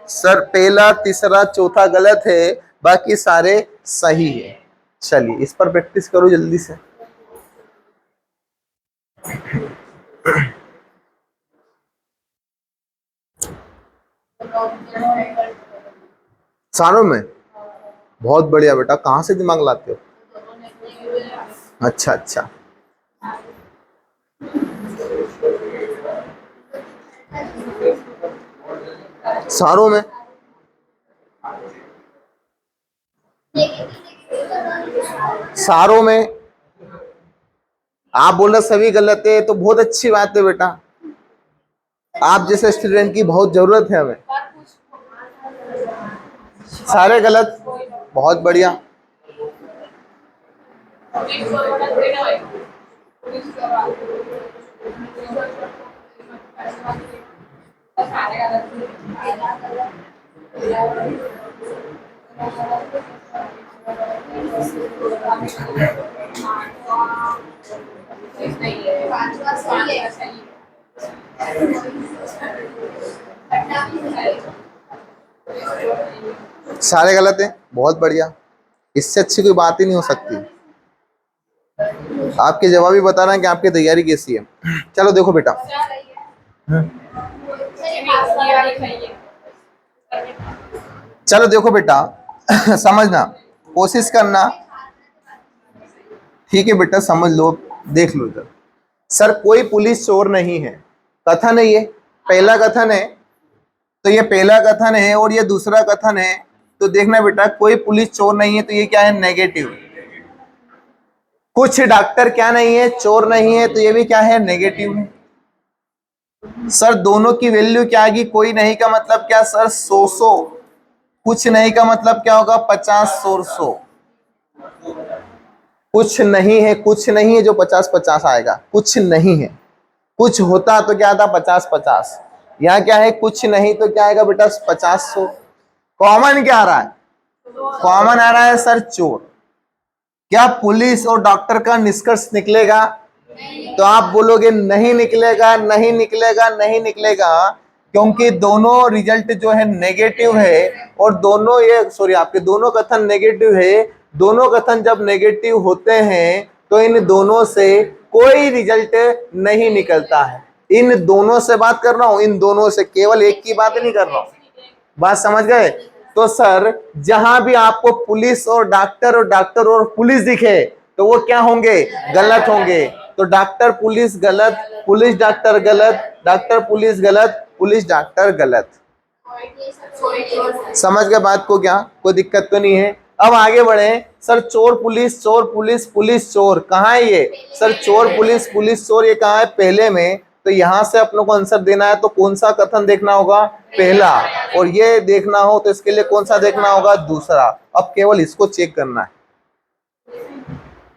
S1: सर पहला, तीसरा, चौथा गलत है, बाकी सारे सही है। चलिए इस पर प्रैक्टिस करो जल्दी से। सारों में? बहुत बढ़िया बेटा, कहाँ से दिमाग लाते हो? अच्छा अच्छा। सारों में? सारों में आप बोल रहे सभी गलत है, तो बहुत अच्छी बात है बेटा। आप जैसे स्टूडेंट की बहुत जरूरत है हमें। सारे गलत? बहुत बढ़िया। सारे गलत है? बहुत बढ़िया। इससे अच्छी कोई बात ही नहीं हो सकती। आपके जवाब ही बता रहे हैं कि आपकी तैयारी कैसी है। चलो देखो बेटा, चलो देखो बेटा, समझना। कोशिश करना। ठीक है बेटा, समझ लो, देख लो इधर। सर कोई पुलिस चोर नहीं है, कथन है ये, पहला कथन है। तो ये पहला कथन है और ये दूसरा कथन है। तो देखना बेटा, कोई पुलिस चोर नहीं है, तो ये क्या है, नेगेटिव। कुछ डॉक्टर क्या नहीं है, चोर नहीं है, तो ये भी क्या है, नेगेटिव है। सर दोनों की वैल्यू क्या आएगी, कोई नहीं का मतलब क्या सर, 100 कुछ नहीं का मतलब क्या होगा, 50 100। कुछ नहीं है, कुछ नहीं है जो 50 50 आएगा, कुछ नहीं है। कुछ होता तो क्या था, 50 50। यहाँ क्या है, कुछ नहीं, तो क्या आएगा बेटा, 50 100। कॉमन क्या आ रहा है, कॉमन आ रहा है सर चोर। क्या पुलिस और डॉक्टर का निष्कर्ष निकलेगा, तो आप बोलोगे नहीं निकलेगा, नहीं निकलेगा, नहीं निकलेगा, क्योंकि दोनों रिजल्ट जो है नेगेटिव है। और दोनों ये सॉरी आपके दोनों कथन नेगेटिव है। दोनों कथन जब नेगेटिव होते हैं तो इन दोनों से कोई रिजल्ट नहीं निकलता है। इन दोनों से बात कर रहा हूं, इन दोनों से, केवल एक की बात नहीं कर रहा हूं। बात समझ गए। तो सर जहां भी आपको पुलिस और डॉक्टर और पुलिस दिखे तो वो क्या होंगे, गलत होंगे। तो डॉक्टर पुलिस गलत, पुलिस डॉक्टर गलत, डॉक्टर पुलिस गलत, पुलिस डॉक्टर गलत। समझ गए बात को, क्या कोई दिक्कत तो नहीं है। अब आगे बढ़े। सर चोर पुलिस, चोर पुलिस, पुलिस चोर, कहाँ है ये, सर चोर पुलिस पुलिस चोर, ये कहाँ है, पहले में। तो यहां से अपनों को आंसर देना है, तो कौन सा कथन देखना होगा, पहला। और ये देखना हो तो इसके लिए कौन सा देखना होगा, दूसरा। अब केवल इसको चेक करना है,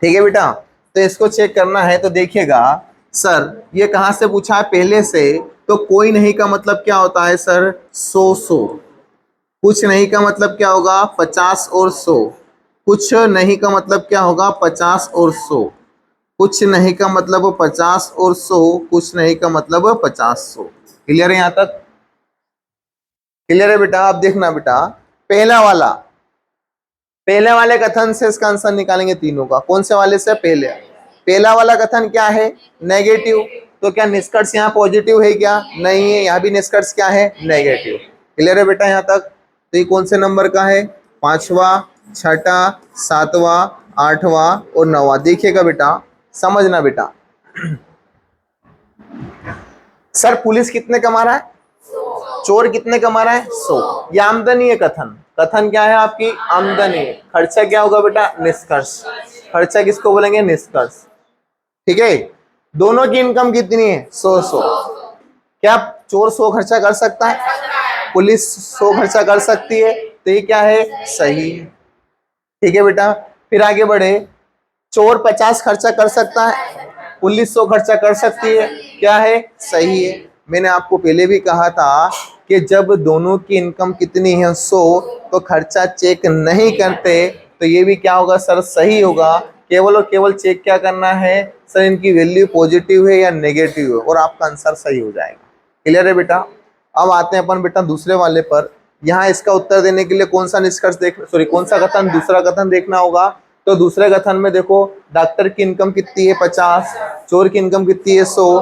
S1: ठीक है बेटा। तो इसको चेक करना है, तो देखिएगा सर ये कहां से पूछा है, पहले से। तो कोई नहीं का मतलब क्या होता है सर, 100 कुछ नहीं का मतलब क्या होगा, 50 और 100। कुछ नहीं का मतलब क्या होगा, 50 और 100। कुछ नहीं का मतलब 50 और 100, कुछ नहीं का मतलब 50 100। क्लियर है यहां तक, क्लियर है बेटा। अब देखना बेटा, पहला वाला, पहले वाले कथन से इसका आंसर निकालेंगे तीनों का। कौन से वाले से, पहले। पहला वाला कथन क्या है, नेगेटिव। तो क्या निष्कर्ष यहाँ पॉजिटिव है क्या, नहीं है, यहाँ भी निष्कर्ष क्या है, नेगेटिव। क्लियर है बेटा यहाँ तक। तो ये कौन से नंबर का है, 5वां, 6ठा, 7वां, 8वां और 9वां। देखिएगा बेटा, समझना बेटा। सर पुलिस कितने कमा रहा है, चोर कितने कमा रहा है, 100। ये आमदनी है कथन। कथन क्या है आपकी, आमदनी। खर्चा क्या होगा बेटा, निष्कर्ष। खर्चा किसको बोलेंगे, निष्कर्ष। ठीक है। दोनों की इनकम कितनी है, 100 क्या चोर 100 खर्चा कर सकता है, पुलिस 100 खर्चा कर सकती है, तो ये क्या है, सही है। ठीक है बेटा। फिर आगे बढ़े। चोर 50 खर्चा कर सकता है, पुलिस 100 खर्चा कर सकती है, क्या है, सही है। मैंने आपको पहले भी कहा था कि जब दोनों की इनकम कितनी है, 100, तो खर्चा चेक नहीं करते, तो ये भी क्या होगा सर, सही होगा। केवल और केवल चेक क्या करना है सर, इनकी वैल्यू पॉजिटिव है या नेगेटिव है, और आपका आंसर सही हो जाएगा। क्लियर है बेटा। अब आते हैं अपन बेटा दूसरे वाले पर। यहाँ इसका उत्तर देने के लिए कौन सा निष्कर्ष कौन सा कथन, दूसरा कथन देखना होगा। तो दूसरे कथन में देखो, डॉक्टर की इनकम कितनी है, 50, चोर की इनकम कितनी है, 100।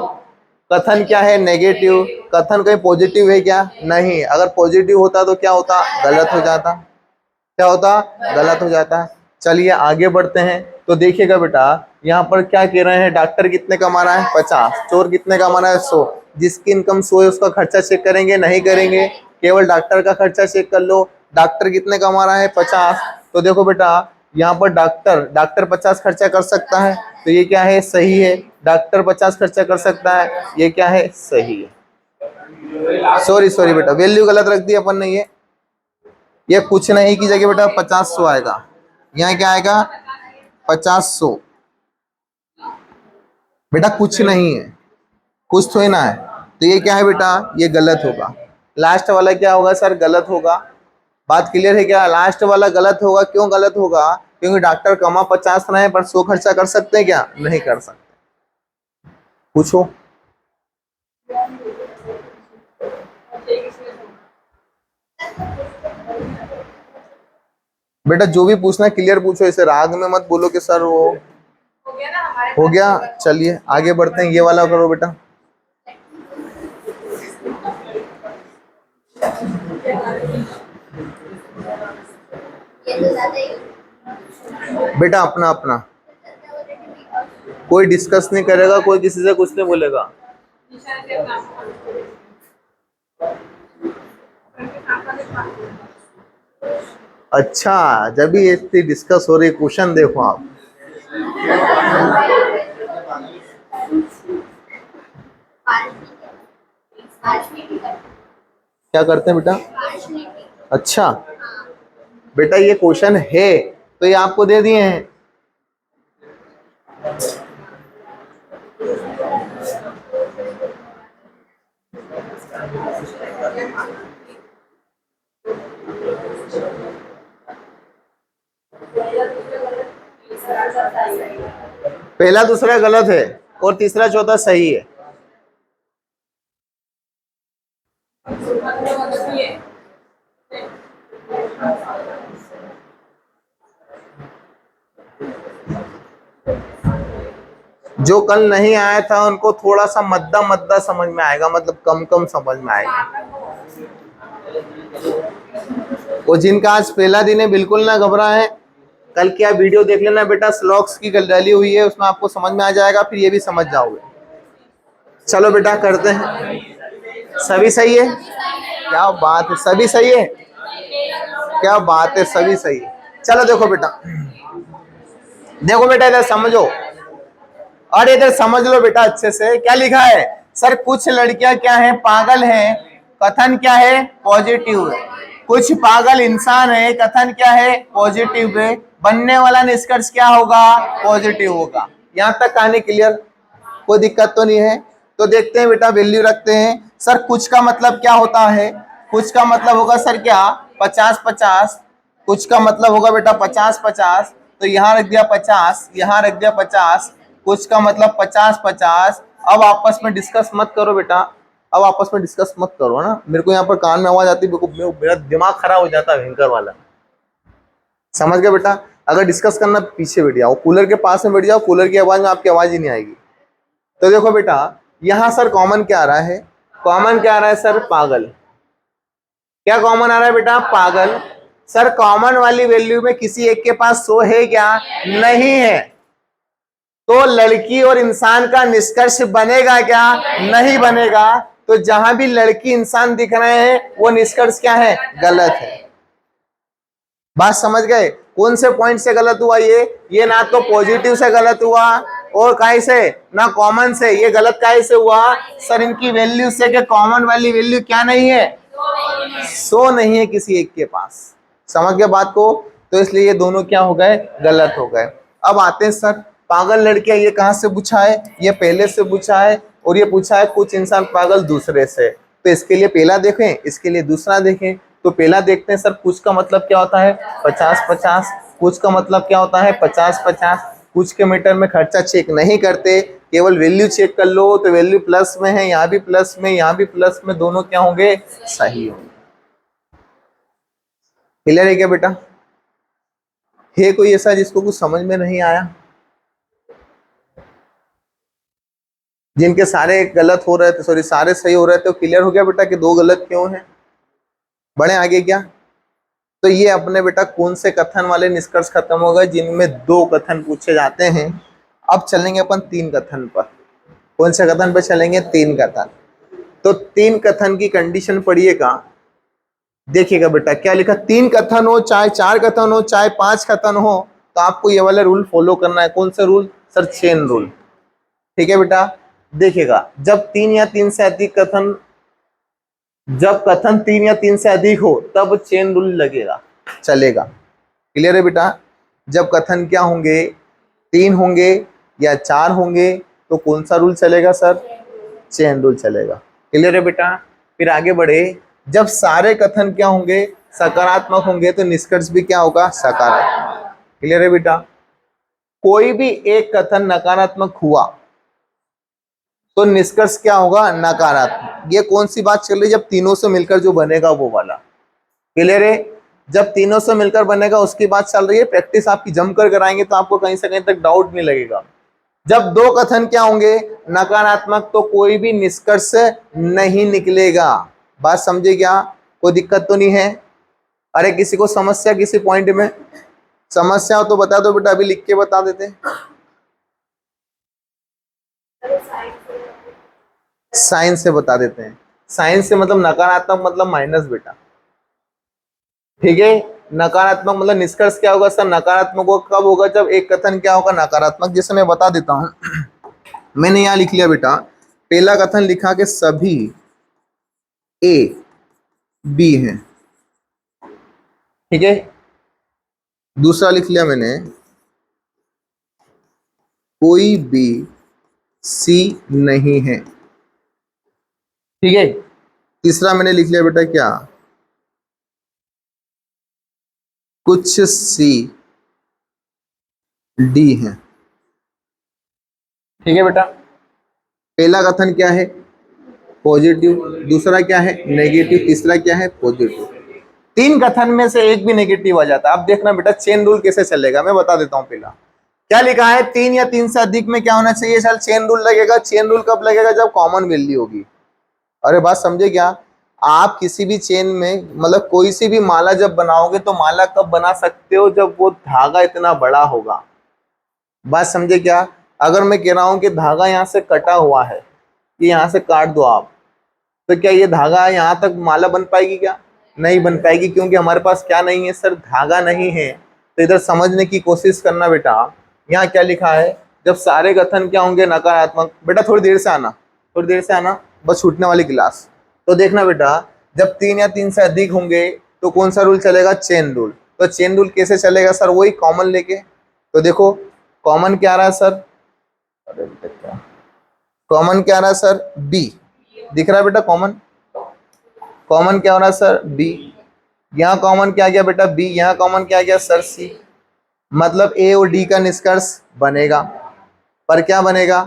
S1: कथन क्या है, नेगेटिव। कथन कहीं पॉजिटिव है क्या, नहीं। अगर पॉजिटिव होता तो क्या होता, गलत हो जाता। क्या होता, गलत हो जाता है। चलिए आगे बढ़ते हैं। तो देखिएगा बेटा, यहाँ पर क्या कह रहे हैं, डॉक्टर कितने कमा रहा है, 50, चोर कितने कमा रहा है, 100। जिसकी इनकम 100 है उसका खर्चा चेक करेंगे, नहीं करेंगे, केवल डॉक्टर का खर्चा चेक कर लो। डॉक्टर कितने कमा रहा है, 50। तो देखो बेटा, यहाँ पर डॉक्टर 50 खर्चा कर सकता है, तो ये क्या है, सही है। डॉक्टर 50 खर्चा कर सकता है, ये क्या है, सही है। सॉरी बेटा, वैल्यू गलत रख दी अपन ने। ये कुछ नहीं की जगह बेटा 50 100 आएगा। यहाँ क्या आएगा, 50 100। बेटा कुछ नहीं है, कुछ तो ही ना है, तो ये क्या है बेटा, ये गलत होगा। लास्ट वाला क्या होगा सर, गलत होगा। बात क्लियर है क्या, लास्ट वाला गलत होगा। क्यों गलत होगा, क्योंकि डॉक्टर कमा 50 रहे हैं, पर 100 खर्चा कर सकते हैं क्या, नहीं कर सकते। पूछो। बेटा जो भी पूछना क्लियर पूछो, इसे राग में मत बोलो कि सर वो हो गया। चलिए आगे बढ़ते हैं, ये वाला करो बेटा। बेटा अपना अपना, कोई डिस्कस नहीं करेगा, कोई किसी से कुछ नहीं बोलेगा। अच्छा, जब भी ये डिस्कस हो रही, क्वेश्चन देखो आप। क्या करते हैं बेटा? अच्छा बेटा, ये क्वेश्चन है तो ये आपको दे दिए हैं। पहला दूसरा गलत है और तीसरा चौथा सही है। जो कल नहीं आया था उनको थोड़ा सा मद्दा मद्दा समझ में आएगा, मतलब कम कम समझ में आएगा। वो जिनका आज पहला दिन है बिल्कुल ना घबराएं, कल की आप वीडियो देख लेना बेटा, स्लॉक्स की डाली हुई है, उसमें आपको समझ में आ जाएगा, फिर ये भी समझ जाओगे। चलो बेटा करते हैं। सभी सही है? क्या बात है, सभी सही है? क्या बात है, सभी सही है। चलो देखो बेटा, देखो बेटा इधर समझो, और इधर समझ लो बेटा अच्छे से। क्या लिखा है सर? कुछ लड़कियां क्या है, पागल हैं, कथन क्या है, पॉजिटिव है। कुछ पागल इंसान है, कथन क्या है, पॉजिटिव है। बनने वाला निष्कर्ष क्या होगा, पॉजिटिव होगा। यहां तक कहानी क्लियर? कोई दिक्कत तो नहीं है? तो देखते हैं बेटा, वैल्यू रखते हैं। सर कुछ का मतलब क्या होता है? कुछ का मतलब होगा सर क्या, 50-50। कुछ का मतलब होगा बेटा 50-50, तो यहाँ रख दिया 50, यहाँ रख दिया 50। कुछ का मतलब 50-50। अब आपस में डिस्कस मत करो बेटा, अब आपस में डिस्कस मत करो ना। मेरे को यहाँ पर कान में आवाज आती है, मेरा दिमाग खराब हो जाता है भयंकर वाला। समझ गए बेटा? अगर डिस्कस करना पीछे बैठ जाओ, कूलर के पास में बैठ जाओ, कूलर की आवाज में आपकी आवाज ही नहीं आएगी। तो देखो बेटा, यहां सर कॉमन क्या आ रहा है? कॉमन क्या आ रहा है सर? पागल। क्या कॉमन आ रहा है बेटा? पागल। सर कॉमन वाली वैल्यू में किसी एक के पास 100 है क्या? नहीं है। तो लड़की और इंसान का निष्कर्ष बनेगा क्या? नहीं बनेगा। तो जहां भी लड़की इंसान दिख रहे हैं वो निष्कर्ष क्या है? गलत है। बात समझ गए? कौन से पॉइंट से गलत हुआ ये ना तो पॉजिटिव से गलत हुआ और काहे से ना कॉमन से। ये गलत काहे से हुआ सर? इनकी वैल्यू से, कि कॉमन वाली वैल्यू क्या नहीं है, 100 नहीं है किसी एक के पास। समझ गए बात को? तो इसलिए ये दोनों क्या हो गए? गलत हो गए। अब आते हैं सर, पागल लड़कियां ये कहां से पूछा है? ये पहले से पूछा है, और ये पूछा है कुछ इंसान पागल दूसरे से। तो इसके लिए पहला देखें, इसके लिए दूसरा देखें। तो पहला देखते हैं सर, कुछ का मतलब क्या होता है? 50-50। कुछ का मतलब क्या होता है? 50-50। कुछ के मीटर में खर्चा चेक नहीं करते, केवल वैल्यू चेक कर लो। तो वैल्यू प्लस में है, यहाँ भी प्लस में, यहाँ भी प्लस में, दोनों क्या होंगे? सही होंगे। क्लियर है क्या बेटा? है कोई ऐसा जिसको कुछ समझ में नहीं आया? जिनके सारे गलत हो रहे थे, सॉरी सारे सही हो रहे थे, क्लियर हो गया बेटा कि दो गलत क्यों है? बढ़े आगे क्या? तो ये अपने बेटा कौन से कथन वाले निष्कर्ष खत्म हो गए जिनमें 2 कथन पूछे जाते हैं। अब चलेंगे अपन 3 कथन पर। कौन से कथन पर चलेंगे? 3 कथन। तो 3 कथन की कंडीशन पढ़िएगा, देखिएगा बेटा क्या लिखा। 3 कथन हो, चाहे 4 कथन हो, चाहे 5 कथन हो, तो आपको ये वाला रूल फॉलो करना है। कौन सा रूल सर? Chain rule. ठीक है बेटा, देखिएगा जब 3 या 3 से अधिक कथन, जब कथन 3 या 3 से अधिक हो तब चेन रूल लगेगा, चलेगा। क्लियर है बेटा? जब कथन क्या होंगे? 3 होंगे या 4 होंगे तो कौन सा रूल चलेगा सर? चेन रूल चलेगा। क्लियर है बेटा? फिर आगे बढ़े, जब सारे कथन क्या होंगे? सकारात्मक होंगे तो निष्कर्ष भी क्या होगा? सकारात्मक। क्लियर है बेटा? कोई भी एक कथन नकारात्मक हुआ तो निष्कर्ष क्या होगा? नकारात्मक। ये कौन सी बात चल रही है? जब तीनों से मिलकर जो बनेगा वो वाला। क्लियर है? जब तीनों से मिलकर बनेगा उसकी बात चल रही है। प्रैक्टिस आपकी जमकर कराएंगे तो आपको कहीं से कहीं तक डाउट नहीं लगेगा। जब 2 कथन क्या होंगे? नकारात्मक, तो कोई भी निष्कर्ष नहीं निकलेगा। बात समझे क्या? कोई दिक्कत तो नहीं है? अरे किसी को समस्या किसी पॉइंट में? समस्या हो तो बता दो बेटा, अभी लिख के बता देते हैं। साइन से बता देते हैं। साइन से मतलब नकारात्मक मतलब माइनस बेटा, ठीक है। नकारात्मक मतलब निष्कर्ष क्या होगा सर, नकारात्मक वो कब होगा, जब एक कथन क्या होगा नकारात्मक। जैसे मैं बता देता हूं मैंने यहां लिख लिया बेटा, पहला कथन लिखा कि सभी ए बी हैं, ठीक है। दूसरा लिख लिया मैंने, कोई बी सी नहीं है, ठीक है। तीसरा मैंने लिख लिया बेटा क्या, कुछ सी डी है, ठीक है बेटा। पहला कथन क्या है, पॉजिटिव। दूसरा क्या है, नेगेटिव। तीसरा क्या है, पॉजिटिव। तीन कथन में से एक भी नेगेटिव आ जाता है। अब देखना बेटा चेन रूल कैसे चलेगा, मैं बता देता हूं। पहला क्या लिखा है, तीन या तीन से अधिक में क्या होना चाहिए सर, चेन रूल लगेगा। चेन रूल कब लगेगा, जब कॉमन वैल्यू होगी। अरे बात समझे क्या, आप किसी भी चेन में मतलब कोई सी भी माला जब बनाओगे तो माला कब बना सकते हो, जब वो धागा इतना बड़ा होगा। बात समझे क्या, अगर मैं कह रहा हूं कि धागा यहां से कटा हुआ है, कि यहां से काट दो आप, तो क्या ये धागा यहां तक माला बन पाएगी, क्या नहीं बन पाएगी, क्योंकि हमारे पास क्या नहीं है सर, धागा नहीं है। तो इधर समझने की कोशिश करना बेटा, यहाँ क्या लिखा है, जब सारे कथन क्या होंगे नकारात्मक। बेटा थोड़ी देर से आना, थोड़ी देर से आना, बस छूटने वाली क्लास। तो देखना बेटा, जब तीन या तीन से अधिक होंगे तो कौन सा रूल चलेगा, चेन रूल। तो चेन रूल कैसे चलेगा सर, वही कॉमन लेके। तो देखो कॉमन क्या आ रहा है सर, अरे बेटा क्या कॉमन क्या आ रहा है सर, बी दिख रहा है बेटा। कॉमन कॉमन क्या हो रहा है सर, बी। यहाँ कॉमन क्या आ गया बेटा, बी। यहाँ कॉमन क्या आ गया सर, सी। मतलब ए और डी का निष्कर्ष बनेगा, पर क्या बनेगा,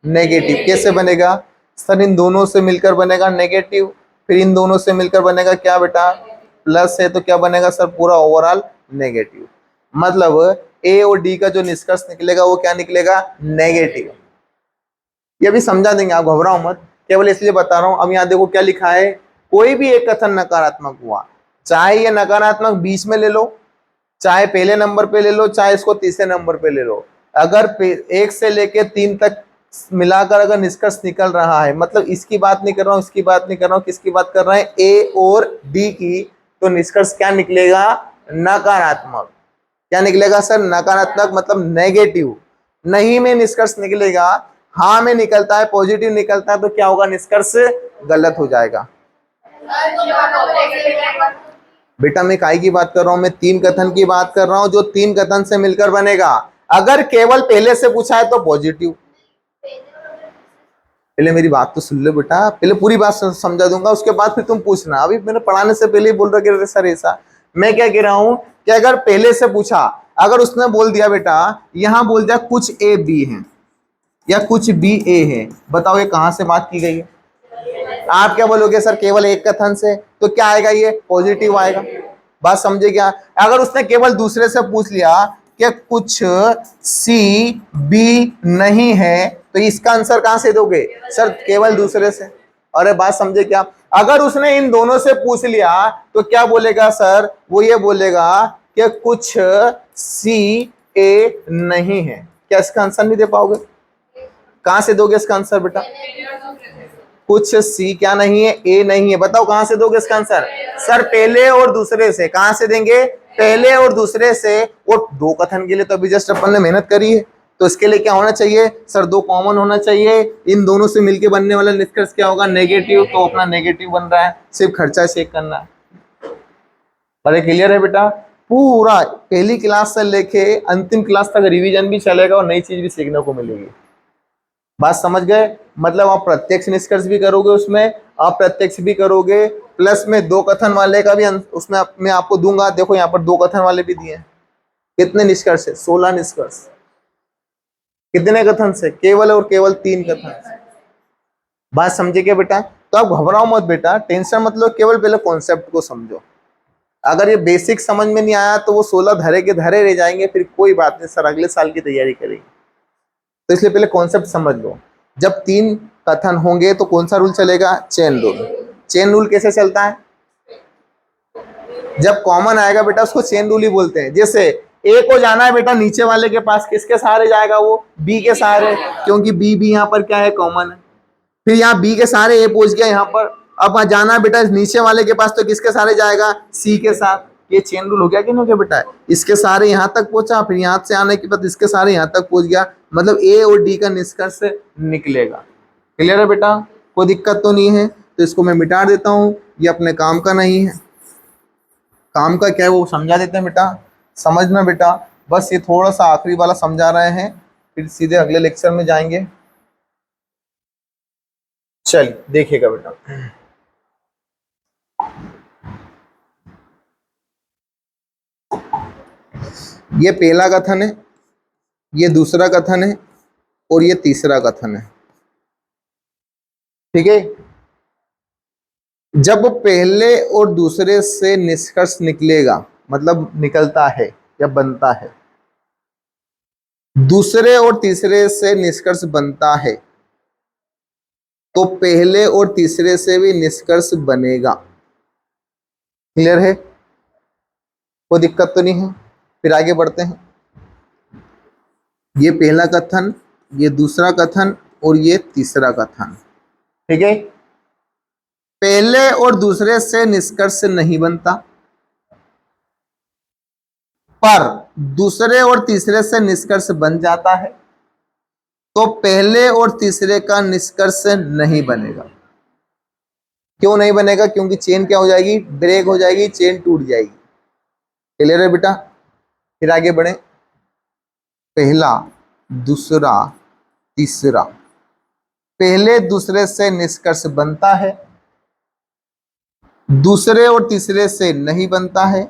S1: नेगेटिव। कैसे बनेगा सर, इन दोनों से मिलकर बनेगा नेगेटिव, फिर इन दोनों से मिलकर बनेगा क्या बेटा, प्लस है, तो क्या बनेगा सर, पूरा ओवरऑल नेगेटिव। मतलब ए और डी का जो निष्कर्ष निकलेगा वो क्या निकलेगा, नेगेटिव। ये भी समझा देंगे, आप घबराओ मत, केवल इसलिए बता रहा हूं। अब यहाँ देखो क्या लिखा है, कोई भी एक कथन नकारात्मक हुआ, चाहे ये नकारात्मक बीच में ले लो, चाहे पहले नंबर पे ले लो, चाहे इसको तीसरे नंबर पे ले लो, अगर एक से लेके तीन तक मिलाकर अगर निष्कर्ष निकल रहा है, मतलब इसकी बात नहीं कर रहा हूं, इसकी बात नहीं कर रहा हूं, किसकी बात कर रहे हैं, ए और डी की, तो निष्कर्ष क्या निकलेगा, नकारात्मक। क्या निकलेगा सर, नकारात्मक मतलब नेगेटिव। नहीं में निष्कर्ष निकलेगा, हाँ में निकलता है, पॉजिटिव निकलता है, तो क्या होगा, निष्कर्ष गलत हो जाएगा। बेटा मैं काय की बात कर रहा हूं, मैं तीन कथन की बात कर रहा हूं, जो तीन कथन से मिलकर बनेगा। अगर केवल पहले से पूछा है तो पॉजिटिव। पहले मेरी बात तो सुन लो बेटा, पहले पूरी बात समझा दूंगा, उसके बाद फिर तुम पूछना। अभी मैंने पढ़ाने से पहले ही बोल रहा कि सर ऐसा, मैं क्या कह रहा हूं कि अगर पहले से पूछा, अगर उसने बोल दिया बेटा, यहां बोल दिया कुछ ए बी है या कुछ बी ए है, बताओ ये कहां से बात की गई है। आप क्या बोलोगे सर, केवल एक कथन से, तो क्या आएगा, ये पॉजिटिव आएगा। बात समझे क्या, अगर उसने केवल दूसरे से पूछ लिया कि कुछ सी बी नहीं है, तो इसका आंसर कहां से दोगे सर, केवल दूसरे से। अरे बात समझे क्या, अगर उसने इन दोनों से पूछ लिया तो क्या बोलेगा सर, वो ये बोलेगा कि कुछ सी ए नहीं है। क्या इसका आंसर नहीं दे पाओगे, कहां से दोगे इसका आंसर बेटा, कुछ सी क्या नहीं है, ए नहीं है, बताओ कहां से दोगे इसका आंसर, सर पहले और दूसरे से। कहां से देंगे, पहले और दूसरे से। और दो कथन के लिए तो अभी जस्ट अपन ने मेहनत करी है, तो इसके लिए क्या होना चाहिए सर, दो कॉमन होना चाहिए। इन दोनों से मिलके बनने वाला निष्कर्ष क्या होगा, नेगेटिव, तो अपना नेगेटिव बन रहा है, सिर्फ खर्चा चेक करना है। अरे क्लियर है बेटा, पूरा पहली क्लास से लेके अंतिम क्लास तक रिवीजन भी चलेगा और नई चीज भी सीखने को मिलेगी। बात समझ गए, मतलब आप प्रत्यक्ष निष्कर्ष भी करोगे, उसमें अप्रत्यक्ष भी करोगे, प्लस में दो कथन वाले का भी उसमें मैं आपको दूंगा। देखो यहाँ पर दो कथन वाले भी दिए हैं, कितने निष्कर्ष है, 16 निष्कर्ष। कितने कथन से, केवल और केवल तीन कथन से। बात समझे क्या बेटा, तो आप घबराओ मत बेटा, टेंशन मतलब केवल पहले कॉन्सेप्ट को समझो। अगर ये बेसिक समझ में नहीं आया तो वो 16 धरे के धरे रह जाएंगे, फिर कोई बात नहीं सर, अगले साल की तैयारी करेंगे। तो इसलिए पहले कॉन्सेप्ट समझ लो, जब तीन कथन होंगे तो कौन सा रूल चलेगा, चेन रूल। चेन रूल कैसे चलता है, जब कॉमन आएगा बेटा उसको चेन रूल ही बोलते हैं। जैसे ए को जाना है बेटा नीचे वाले के पास, किसके सहारे जाएगा वो? बी के सहारे, क्योंकि बी भी यहाँ पर क्या है? कॉमन है। फिर यहाँ बी के सहारे ए पहुंच गया यहाँ पर, अब जाना है बेटा नीचे वाले के पास, तो किसके सहारे जाएगा? सी के साथ। ये चेन रूल हो गया कि नहीं हो गया बेटा? इसके सहारे यहाँ तक पहुंचा, फिर यहाँ से आने के बाद इसके सहारे यहाँ तक पहुंच गया, मतलब ए और डी का निष्कर्ष निकलेगा। क्लियर है बेटा? कोई दिक्कत तो नहीं है? तो इसको मैं मिटा देता हूँ, ये अपने काम का नहीं है। काम का क्या है वो समझा देते हैं बेटा, समझना बेटा। बस ये थोड़ा सा आखिरी वाला समझा रहे हैं, फिर सीधे अगले लेक्चर में जाएंगे। चलिए देखिएगा बेटा, ये पहला कथन है, ये दूसरा कथन है और ये तीसरा कथन है। ठीक है? जब पहले और दूसरे से निष्कर्ष निकलेगा, मतलब निकलता है या बनता है, दूसरे और तीसरे से निष्कर्ष बनता है, तो पहले और तीसरे से भी निष्कर्ष बनेगा। क्लियर है? कोई दिक्कत तो नहीं है? फिर आगे बढ़ते हैं। ये पहला कथन, ये दूसरा कथन और ये तीसरा कथन। ठीक है? पहले और दूसरे से निष्कर्ष नहीं बनता, पर दूसरे और तीसरे से निष्कर्ष बन जाता है, तो पहले और तीसरे का निष्कर्ष नहीं बनेगा। क्यों नहीं बनेगा? क्योंकि चेन क्या हो जाएगी? ब्रेक हो जाएगी, चेन टूट जाएगी। क्लियर है बेटा? फिर आगे बढ़े। पहला, दूसरा, तीसरा। पहले दूसरे से निष्कर्ष बनता है, दूसरे और तीसरे से नहीं बनता है,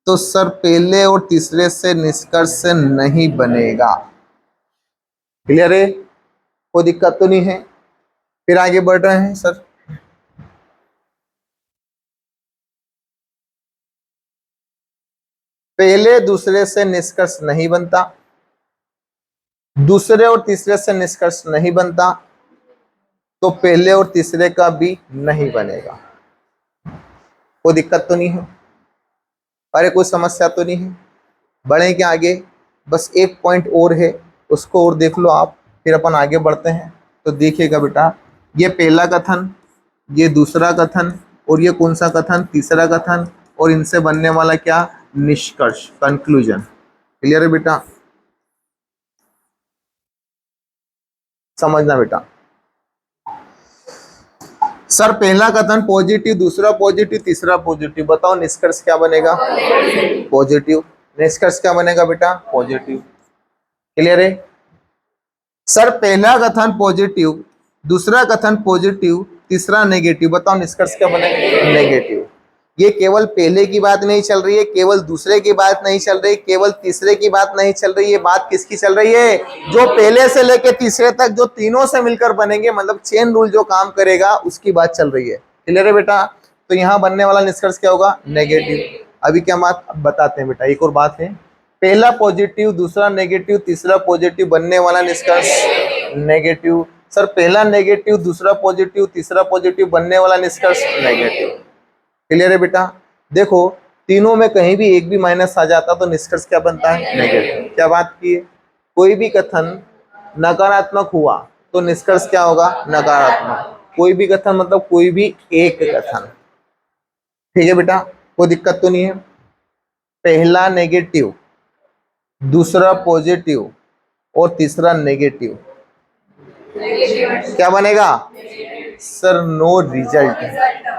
S1: तो सर पहले और तीसरे से निष्कर्ष नहीं बनेगा। क्लियर है? कोई दिक्कत तो नहीं है? फिर आगे बढ़ रहे हैं सर। पहले दूसरे से निष्कर्ष नहीं बनता, दूसरे और तीसरे से निष्कर्ष नहीं बनता, तो पहले और तीसरे का भी नहीं बनेगा। कोई दिक्कत तो नहीं है? अरे कोई समस्या तो नहीं है? बढ़े क्या आगे? बस एक पॉइंट और है, उसको और देख लो आप, फिर अपन आगे बढ़ते हैं। तो देखिएगा बेटा, ये पहला कथन, ये दूसरा कथन और ये कौन सा कथन? तीसरा कथन, और इनसे बनने वाला क्या? निष्कर्ष, कंक्लूजन। क्लियर है बेटा? समझना बेटा। सर पहला कथन पॉजिटिव, दूसरा पॉजिटिव, तीसरा पॉजिटिव, बताओ निष्कर्ष क्या बनेगा? पॉजिटिव। निष्कर्ष क्या बनेगा बेटा? पॉजिटिव। क्लियर है? सर पहला कथन पॉजिटिव, दूसरा कथन पॉजिटिव, तीसरा नेगेटिव, बताओ निष्कर्ष क्या बनेगा? नेगेटिव। ये केवल पहले की बात नहीं चल रही है, केवल दूसरे की बात नहीं चल रही, केवल तीसरे की बात नहीं चल रही है, बात किसकी चल रही है? जो पहले से लेके तीसरे तक जो तीनों से मिलकर बनेंगे, मतलब चेन रूल जो काम करेगा उसकी बात चल रही है। क्लियर है बेटा? तो यहाँ बनने वाला निष्कर्ष क्या होगा? नेगेटिव। अभी क्या बात बताते हैं बेटा, एक और बात है। पहला पॉजिटिव, दूसरा नेगेटिव, तीसरा पॉजिटिव, बनने वाला निष्कर्ष नेगेटिव। सर पहला नेगेटिव, दूसरा पॉजिटिव, तीसरा पॉजिटिव, बनने वाला निष्कर्ष नेगेटिव। क्लियर है बेटा? देखो तीनों में कहीं भी एक भी माइनस आ जाता तो निष्कर्ष क्या बनता है? नेगेटिव। क्या बात की है? कोई भी कथन नकारात्मक हुआ तो निष्कर्ष क्या होगा? नकारात्मक। कोई भी कथन मतलब कोई भी एक कथन। ठीक है बेटा? कोई दिक्कत तो नहीं है? पहला नेगेटिव, दूसरा पॉजिटिव और तीसरा नेगेटिव, क्या बनेगा? Sir no result.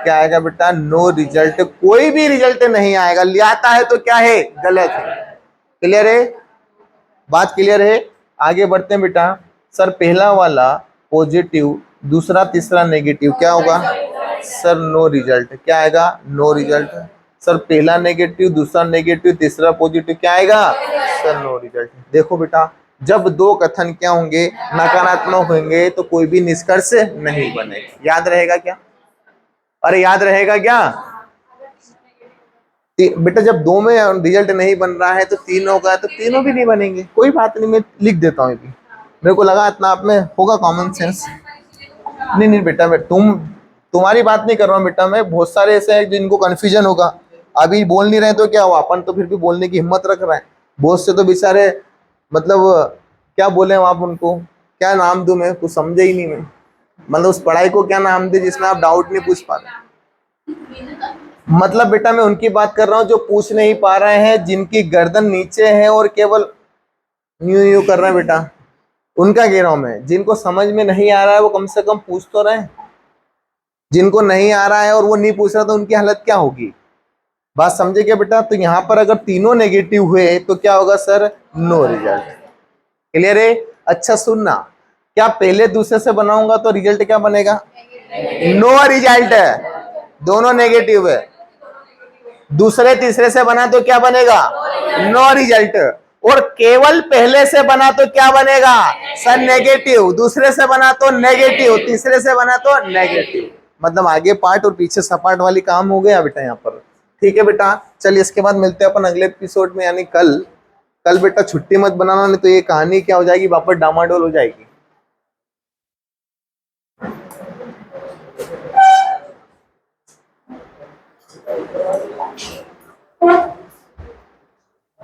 S1: क्या आएगा बेटा? No result. कोई भी रिजल्ट नहीं आएगा, ले आता है तो क्या है? गलत है। क्लियर है? बात क्लियर है? आगे बढ़ते हैं बेटा। सर पहला वाला पॉजिटिव, दूसरा तीसरा नेगेटिव, क्या होगा? Sir no result. क्या आएगा? No result. सर पहला नेगेटिव, दूसरा नेगेटिव, तीसरा पॉजिटिव, क्या आएगा? Sir no result. देखो बेटा, जब दो कथन क्या होंगे? नकारात्मक होंगे, तो कोई भी निष्कर्ष नहीं बनेगा। याद रहेगा क्या? अरे याद रहेगा क्या बेटा? जब दो में रिजल्ट नहीं बन रहा है तो तीनों का, तो तीनों भी नहीं बनेंगे। कोई बात नहीं, मैं लिख देता हूँ। मेरे को लगा इतना आप में होगा कॉमन सेंस। नहीं नहीं बेटा, मैं तुम्हारी बात नहीं कर रहा हूँ बेटा, मैं बहुत सारे ऐसे हैं जिनको कंफ्यूजन होगा। अभी बोल नहीं रहे तो क्या हुआ? अपन तो फिर भी बोलने की हिम्मत रख रहे हैं। बहुत से तो बेचारे मतलब क्या बोले आप उनको, क्या नाम दूं मैं, कुछ समझे ही नहीं मैं। मतलब उस पढ़ाई को क्या नाम दे जिसमें आप डाउट नहीं पूछ पा रहे। मतलब बेटा मैं उनकी बात कर रहा हूँ जो पूछ नहीं पा रहे हैं, जिनकी गर्दन नीचे है और केवल यूं यूं कर रहे हैं बेटा, उनका कह रहा हूं मैं। जिनको समझ में नहीं आ रहा है वो कम से कम पूछ तो रहे। जिनको नहीं आ रहा है और वो नहीं पूछ रहा तो उनकी हालत क्या होगी, बात समझे क्या बेटा। तो यहाँ पर अगर तीनों नेगेटिव हुए तो क्या होगा सर, नो रिजल्ट। क्लियर है। अच्छा सुनना, क्या पहले दूसरे से बनाऊंगा तो रिजल्ट क्या बनेगा, नो रिजल्ट है, दोनों नेगेटिव है। दूसरे तीसरे से बना तो क्या बनेगा, नो रिजल्ट। और केवल पहले से बना तो क्या बनेगा सर, नेगेटिव। दूसरे से बना तो नेगेटिव, तीसरे से बना तो नेगेटिव। मतलब आगे पार्ट और पीछे सपाट वाली काम हो गया बेटा यहाँ पर। ठीक है बेटा, चलिए इसके बाद मिलते हैं अपन अगले एपिसोड में, यानी कल। कल बेटा छुट्टी मत बनाना, नहीं तो ये कहानी क्या हो जाएगी, वापस डामाडोल हो जाएगी।